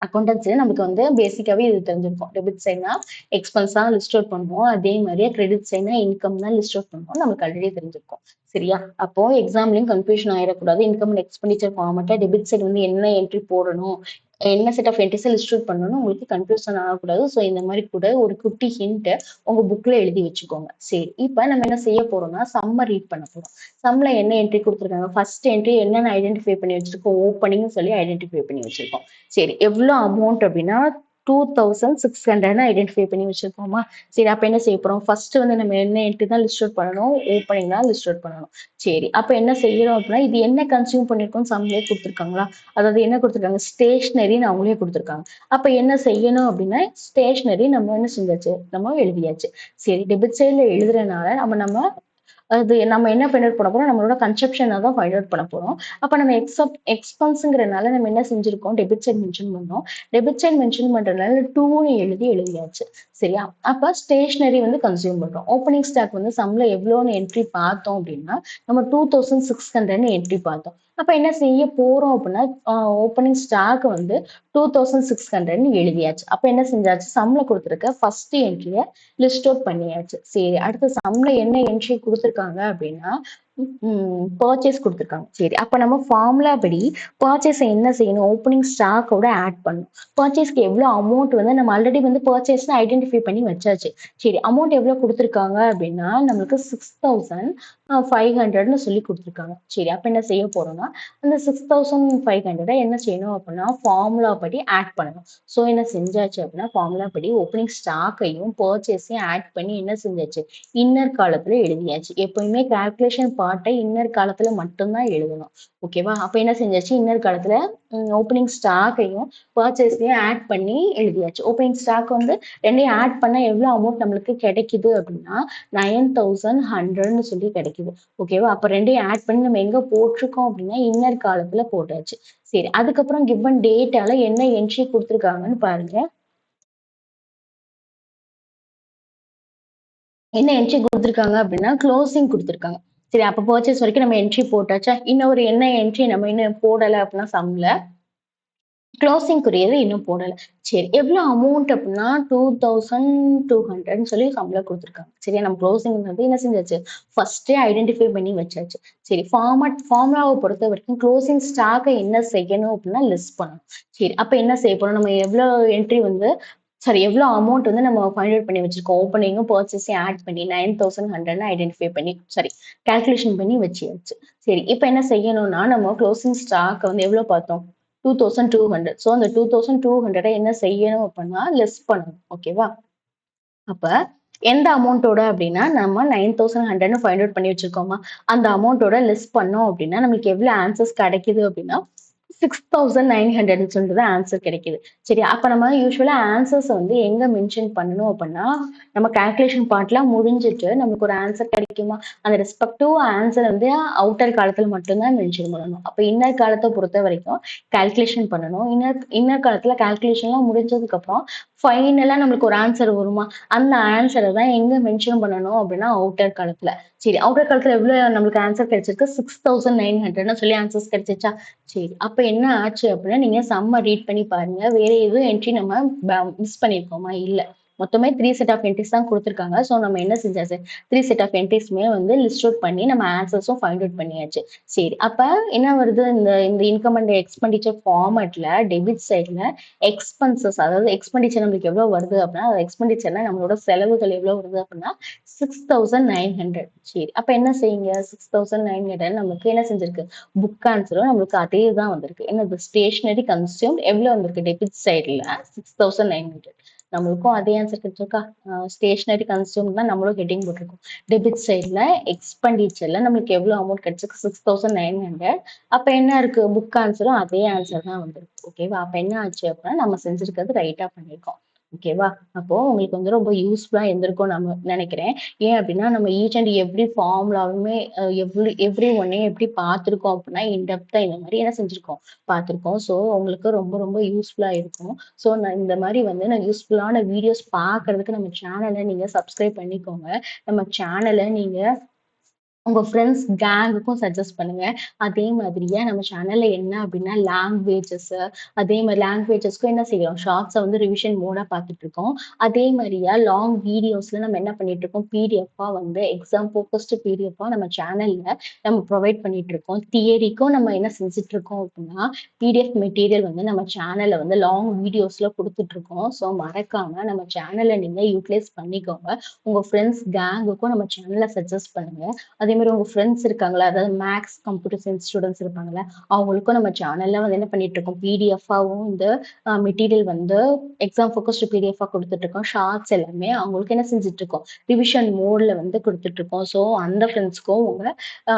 S1: அக்கௌண்டன்சி. நமக்கு வந்து பேசிக்காவே இது தெரிஞ்சிருக்கும். டெபிட் சைட்னா எக்ஸ்பென்ஸ் தான் லிஸ்ட் அவுட் பண்ணுவோம், அதே மாதிரியே கிரெடிட் சைட்னா இன்கம் தான் லிஸ்ட் அவுட் பண்ணுவோம். நமக்கு ஆல்ரெடி தெரிஞ்சிருக்கும். சரியா, அப்போ எக்ஸாம்லயும் கன்ஃபியூஷன் ஆயிடக்கூடாது. இன்கம் அண்ட் எக்ஸ்பெண்டிச்சர் ஃபார்மட்டை டெபிட் சைடு வந்து என்ன என்ட்ரி போடணும், என்ன set of entries list out பண்ணணும் உங்களுக்கு கன்ஃபியூஷன் ஆகக்கூடாது. ஸோ இந்த மாதிரி கூட ஒரு குட்டி ஹிண்ட் உங்க புக்ல எழுதி வச்சுக்கோங்க. சரி, இப்போ நம்ம என்ன செய்ய போறோம்னா சம்ம ரீட் பண்ண போறோம். சம்ல என்ன என்ட்ரி கொடுத்துருக்காங்க, ஃபர்ஸ்ட் என்ட்ரி என்னென்ன ஐடென்டிஃபை பண்ணி வச்சிருக்கோம், ஓப்பனிங் சொல்லி ஐடென்டிஃபை பண்ணி வச்சிருக்கோம். சரி, எவ்வளவு அமௌண்ட் அப்படின்னா 2600 ஐடென்டிஃபை பண்ணி வச்சிருக்கோமா. சரி, அப்ப என்ன செய்ய போறோம், ஃபர்ஸ்ட் வந்து நம்ம என்ன என்ட்ரி தான் லிஸ்ட் அவுட் பண்ணணும், ஓப்பனிங் தான் லிஸ்ட் அவுட் பண்ணணும். சரி, அப்ப என்ன செய்யறோம் அப்படின்னா இது என்ன கன்சியூம் பண்ணிருக்கோம் சம்லேயே கொடுத்துருக்காங்களா, அதாவது என்ன கொடுத்துருக்காங்க ஸ்டேஷனரின்னு அவங்களே கொடுத்துருக்காங்க. அப்ப என்ன செய்யணும் அப்படின்னா ஸ்டேஷனரி நம்ம என்ன செஞ்சாச்சு, நம்ம எழுதியாச்சு. சரி, டெபிட் சைட்ல எழுதுறதுனால நம்ம அது நம்ம என்ன ஃபைண்ட் அவுட் பண்ண போறோம், நம்மளோட கன்செப்ஷனை தான் ஃபைண்ட் அவுட் பண்ண போறோம். அப்ப நம்ம எக்ஸ்பென்ஸ்ங்கிறதுனால நம்ம என்ன செஞ்சிருக்கோம், டெபிட் சைட் மென்ஷன் பண்ணோம். டெபிட் சைட் மென்ஷன் பண்றதுனால டூன்னு எழுதியாச்சு. சரியா, அப்ப ஸ்டேஷனரி வந்து கன்சியூம் பண்றோம். ஓப்பனிங் ஸ்டாக் வந்து சம்ல எவ்வளோன்னு என்ட்ரி பார்த்தோம் அப்படின்னா நம்ம 2600 என்ட்ரி பார்த்தோம். அப்ப என்ன செய்ய போறோம் அப்படின்னா ஓப்பனிங் ஸ்டாக் வந்து 2600 எழுதியாச்சு. அப்ப என்ன செஞ்சாச்சு, சம்ல கொடுத்துருக்க ஃபர்ஸ்ட் என்ட்ரியை லிஸ்ட் அவுட் பண்ணியாச்சு. சரி, அடுத்த சம்ல என்ன என்ட்ரி கொடுத்துருக்காங்க அப்படின்னா பர்ச்சேஸ் கொடுத்துருக்காங்க. சரி, அப்ப நம்ம ஃபார்முலா படி பர்ச்சேஸ் என்ன செய்யணும், ஓப்பனிங் ஸ்டாக்கோட ஆட் பண்ணணும். பர்ச்சேஸ்க்கு எவ்வளவு அமௌண்ட் வந்து நம்ம ஆல்ரெடி வந்து பர்ச்சேஸ் ஐடென்டிஃபை பண்ணி வச்சாச்சு. சரி, அமௌண்ட் எவ்வளவு கொடுத்துருக்காங்க அப்படின்னா நம்மளுக்கு 6500 சொல்லி கொடுத்துருக்காங்க. சரி, அப்ப என்ன செய்ய போறோம்னா அந்த 6500 என்ன செய்யணும் அப்படின்னா ஃபார்முலா படி ஆட் பண்ணணும். ஸோ என்ன செஞ்சாச்சு அப்படின்னா ஃபார்முலா படி ஓப்பனிங் ஸ்டாக்கையும் பர்ச்சேஸையும் ஆட் பண்ணி என்ன செஞ்சாச்சு, இன்னர் காலத்துல எழுதியாச்சு. எப்பயுமே கால்குலேஷன் பார்ட்டை இன்னர் காலத்துல மட்டும்தான் எழுதணும். ஓகேவா, அப்ப என்ன செஞ்சாச்சு, இன்னர் காலத்துல ஓப்பனிங் ஸ்டாக்கையும் பர்ச்சேஸையும் ஆட் பண்ணி எழுதியாச்சு. ஓப்பனிங் ஸ்டாக் வந்து ரெண்டையும் ஆட் பண்ணா எவ்வளவு அமௌண்ட் நம்மளுக்கு கிடைக்குது அப்படின்னா 9100 சொல்லி கிடைக்குது. ஓகேவா, அப்ப ரெண்டையும் ஆட் பண்ணி நம்ம எங்க போட்டிருக்கோம் அப்படின்னா இன்னர் காலத்துல போட்டாச்சு. சரி, அதுக்கப்புறம் கிவன் டேட்டால என்ன என்ட்ரி கொடுத்துருக்காங்கன்னு பாருங்க. என்ன என்ட்ரி குடுத்துருக்காங்க அப்படின்னா, க்ளோசிங் குடுத்துருக்காங்க. சரி அப்ப பர்ச்சேஸ் வரைக்கும் நம்ம என்ட்ரி போட்டாச்சா? இன்னும் ஒரு என்ன என்ட்ரி நம்ம இன்னும் போடல அப்படின்னா சம்ல, க்ளோசிங்க்குரியது இன்னும் போடல. சரி எவ்வளோ அமௌண்ட் அப்படின்னா 2200ன்னு சொல்லி சம்பளம் குடுத்துருக்காங்க. சரியா? நம்ம க்ளோசிங் வந்து என்ன செஞ்சாச்சு? ஃபர்ஸ்ட்டே ஐடென்டிஃபை பண்ணி வச்சாச்சு. சரி ஃபார்முலாவ பொறுத்தவரைக்கும் க்ளோசிங் ஸ்டாக்க என்ன செய்யணும் அப்படின்னா லிஸ்ட் பண்ணணும். சரி அப்ப என்ன செய்ய போறோம்? நம்ம எவ்வளோ என்ட்ரி வந்து சாரி எவ்வளோ அமௌண்ட் வந்து நம்ம ஃபைண்ட் அவுட் பண்ணி வச்சிருக்கோம். ஓப்பனிங்கும், பர்ச்சேஸையும் ஆட் பண்ணி 9100ன்னு ஐடென்டிஃபை பண்ணி சாரி கால்குலேஷன் பண்ணி வச்சியாச்சு. சரி இப்ப என்ன செய்யணும்னா, நம்ம க்ளோசிங் ஸ்டாக்க வந்து எவ்வளோ பார்த்தோம்? 2200. ஸோ அந்த 2200 என்ன செய்யணும் அப்படின்னா, லெஸ் பண்ணணும். ஓகேவா? அப்ப எந்த அமௌண்ட்டோட அப்படின்னா, நம்ம 9100ன்னு ஃபைண்ட் அவுட் பண்ணி வச்சிருக்கோமா, அந்த அமௌண்ட்டோட லெஸ் பண்ணோம் அப்படின்னா, நமக்கு எவ்வளோ ஆன்சர்ஸ் கிடைக்குது அப்படின்னா, 6900ன்னு சொல்லிட்டு தான் ஆன்சர் கிடைக்குது. சரி, அப்ப நம்ம யூசுவலா ஆன்சர்ஸ வந்து எங்க மென்ஷன் பண்ணணும் அப்படின்னா, நம்ம கால்குலேஷன் பார்ட்லாம் முடிஞ்சுட்டு நமக்கு ஒரு ஆன்சர் கிடைக்குமா, அந்த ரெஸ்பெக்டிவ் ஆன்சர் வந்து அவுட்டர் காலத்துல மட்டும் தான் மென்ஷன் பண்ணணும். அப்ப இன்னர் காலத்த பொறுத்தவரைக்கும் கால்குலேஷன் பண்ணணும். இன்னர் காலத்துல கால்குலேஷன்லாம் முடிஞ்சதுக்கப்புறம் ஃபைனலா நம்மளுக்கு ஒரு ஆன்சர் வருமா, அந்த ஆன்ஸர தான் எங்க மென்ஷன் பண்ணணும் அப்படின்னா, அவுட்டர் காலத்துல. சரி, அவுட்டர் காலத்துல எவ்வளோ நம்மளுக்கு ஆன்சர் கிடைச்சிருக்கு? 6900ன்னு சொல்லி ஆன்சர்ஸ் கிடைச்சிருச்சா? சரி, அப்ப என்ன ஆச்சு அப்படின்னா, நீங்க சம்ம ரீட் பண்ணி பாருங்க. வேற எதுவும் என்ட்ரி நம்ம மிஸ் பண்ணியிருக்கோமா? இல்ல. மொத்தமே 3 செட் ஆஃப் என்ட்ரீஸ் தான் குடுத்துருக்காங்க. ஸோ நம்ம என்ன செஞ்சாச்சு, 3 செட் ஆஃப் என்ட்ரீஸுமே வந்து லிஸ்ட் அவுட் பண்ணி நம்ம ஆன்சர்ஸும் ஃபைண்ட் அவுட் பண்ணியாச்சு. சரி, அப்ப என்ன வருது? இந்த இந்த இன்கம் அண்ட் எக்ஸ்பெண்டிச்சர் ஃபார்மட்ல டெபிட் சைட்ல எக்ஸ்பென்சஸ் அதாவது எக்ஸ்பெண்டிச்சர் நம்மளுக்கு எவ்வளோ வருது அப்படின்னா, எக்ஸ்பெண்டிச்சர்ல நம்மளோட செலவுகள் எவ்வளோ வருது அப்படின்னா 6900. சரி, அப்ப என்ன செய்யுங்க? 6900 நமக்கு என்ன செஞ்சிருக்கு? புக் ஆன்சரும் நம்மளுக்கு அதே தான் வந்திருக்கு. என்னது? ஸ்டேஷனரி கன்சியூம்ட் எவ்வளோ வந்திருக்கு? டெபிட் சைட்ல 6900. நம்மளுக்கும் அதே ஆன்சர் கிடைச்சிருக்கா? ஸ்டேஷனரி கன்சியூம்ட் தான் நம்மளும் ஹெட்டிங் போட்டிருக்கோம். டெபிட் சைட்ல எக்ஸ்பெண்டிச்சர்ல நம்மளுக்கு எவ்வளோ அமௌண்ட் கிடைச்சிருக்கு? 6900. அப்ப என்ன இருக்கு? புக் ஆன்சரும் அதே ஆன்சர் தான் வந்திருக்கு. ஓகேவா? அப்ப என்ன ஆச்சு அப்படின்னா, நம்ம செஞ்சிருக்கிறது ரைட்டா பண்ணியிருக்கோம். ஓகேவா? அப்போ உங்களுக்கு வந்து ரொம்ப யூஸ்ஃபுல்லா இருந்திருக்கும்னு நான் நினைக்கிறேன். ஏன் அப்படின்னா, நம்ம ஈச் அண்ட் எவ்ரி ஃபார்முலாவுமே எவ்ரி ஒன்னையும் எப்படி பார்த்துருக்கோம் அப்படின்னா, இன் டெப்த்தா இந்த மாரி என்ன செஞ்சிருக்கோம், பார்த்துருக்கோம். ஸோ உங்களுக்கு ரொம்ப ரொம்ப யூஸ்ஃபுல்லா இருக்கும். ஸோ நான் இந்த மாரி வந்து நான் யூஸ்ஃபுல்லான வீடியோஸ் பார்க்கறதுக்கு நம்ம சேனல நீங்க சப்ஸ்கிரைப் பண்ணிக்கோங்க. நம்ம சேனல நீங்க உங்க ஃப்ரெண்ட்ஸ் கேங்குக்கும் சஜெஸ்ட் பண்ணுங்க. அதே மாதிரியே நம்ம சேனல்ல என்ன அப்டின்னா அதே மாரி லாங்குவேஜஸ்க்கும் என்ன செய்றோம், ஷார்ட்ஸ வந்து ரிவிஷன் மோடா பார்த்துட்டுருக்கோம். அதே மாரியா லாங் வீடியோஸ்ல நம்ம என்ன பண்ணிட்டுருக்கோம், பிடிஎஃப்பா வந்து எக்ஸாம் ஃபோக்கஸ்டு பிடிஎஃப்பா நம்ம சேனல்ல நம்ம ப்ரொவைட் பண்ணிட்டுருக்கோம். தியரிக்கும் நம்ம என்ன செஞ்சுட்டுருக்கோம் அப்டின்னா, பிடிஎஃப் மெட்டீரியல் வந்து நம்ம சேனல்ல வந்து லாங் வீடியோஸ்ல குடுத்துட்டுருக்கோம். ஸோ மறக்காம நம்ம சேனல நீங்க யூட்டிலைஸ் பண்ணிக்கோங்க. உங்க ஃப்ரெண்ட்ஸ் கேங்குக்கும் நம்ம சேனல சஜெஸ்ட் பண்ணுங்க. அதே மாரி உங்க ஃப்ரெண்ட்ஸ் இருக்காங்களா? அதாவது மேத்ஸ், கம்ப்யூட்டர் சயன்ஸ் ஸ்டூடண்ட்ஸ் இருப்பாங்கல்ல, அவங்களுக்கும் நம்ம சேனல்ல வந்து என்ன பண்ணிட்டுருக்கோம், பிடிஎஃப்பாவும் இந்த மெட்டீரியல் வந்து எக்ஸாம் ஃபோக்கஸ்டு பிடிஎஃப்பா குடுத்துட்டுருக்கோம். ஷார்ட்ஸ் எல்லாமே அவங்களுக்கு என்ன செஞ்சுட்டுருக்கோம், ரிவிஷன் மோட்ல வந்து குடுத்துட்டுருக்கோம். ஸோ அந்த ஃப்ரெண்ட்ஸ்க்கும் உங்க அ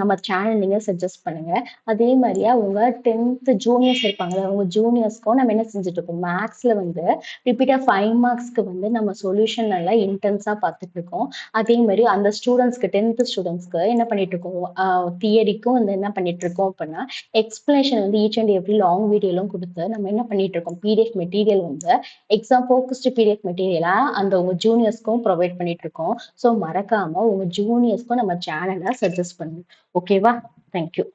S1: நம்ம சேனல் நீங்க சஜெஸ்ட் பண்ணுங்க. அதே மாரியா உங்க 10த் ஜூனியர்ஸ் இருப்பாங்கல்ல, உங்க ஜூனியர்ஸ்க்கும் நம்ம என்ன செஞ்சுட்டுருக்கோம், மேத்ஸ்ல வந்து ரிப்பீட்டா 5 மார்க்ஸ்க்கு வந்து நம்ம சொல்யூஷன் நல்லா இன்டென்ஸா பார்த்துட்டுருக்கோம். அதே மாரி அந்த ஸ்டூடண்ட்ஸ்க்கு 10த் ஸ்டூடண்ட்ஸ்க்கு என்ன பண்ணிட்டுருக்கோம், தியரிக்கும் வந்து என்ன பண்ணிட்டுருக்கோம் அப்படின்னா, எக்ஸ்ப்ளனேஷன் வந்து ஈச் அண்ட் எவ்ரி லாங் வீடியோலும் குடுத்து நம்ம என்ன பண்ணிட்டுருக்கோம், பிடிஎஃப் மெட்டீரியல் வந்து எக்ஸாம் ஃபோக்கஸ்டு பிடிஎஃப் மெட்டீரியலா அந்த உங்க ஜூனியர்ஸ்க்கும் ப்ரொவைட் பண்ணிட்டுருக்கோம். ஸோ மறக்காம உங்க ஜூனியர்ஸ்க்கும் நம்ம சேனல சஜெஸ்ட் பண்ணுங்க. ஓகேவா? Thank you.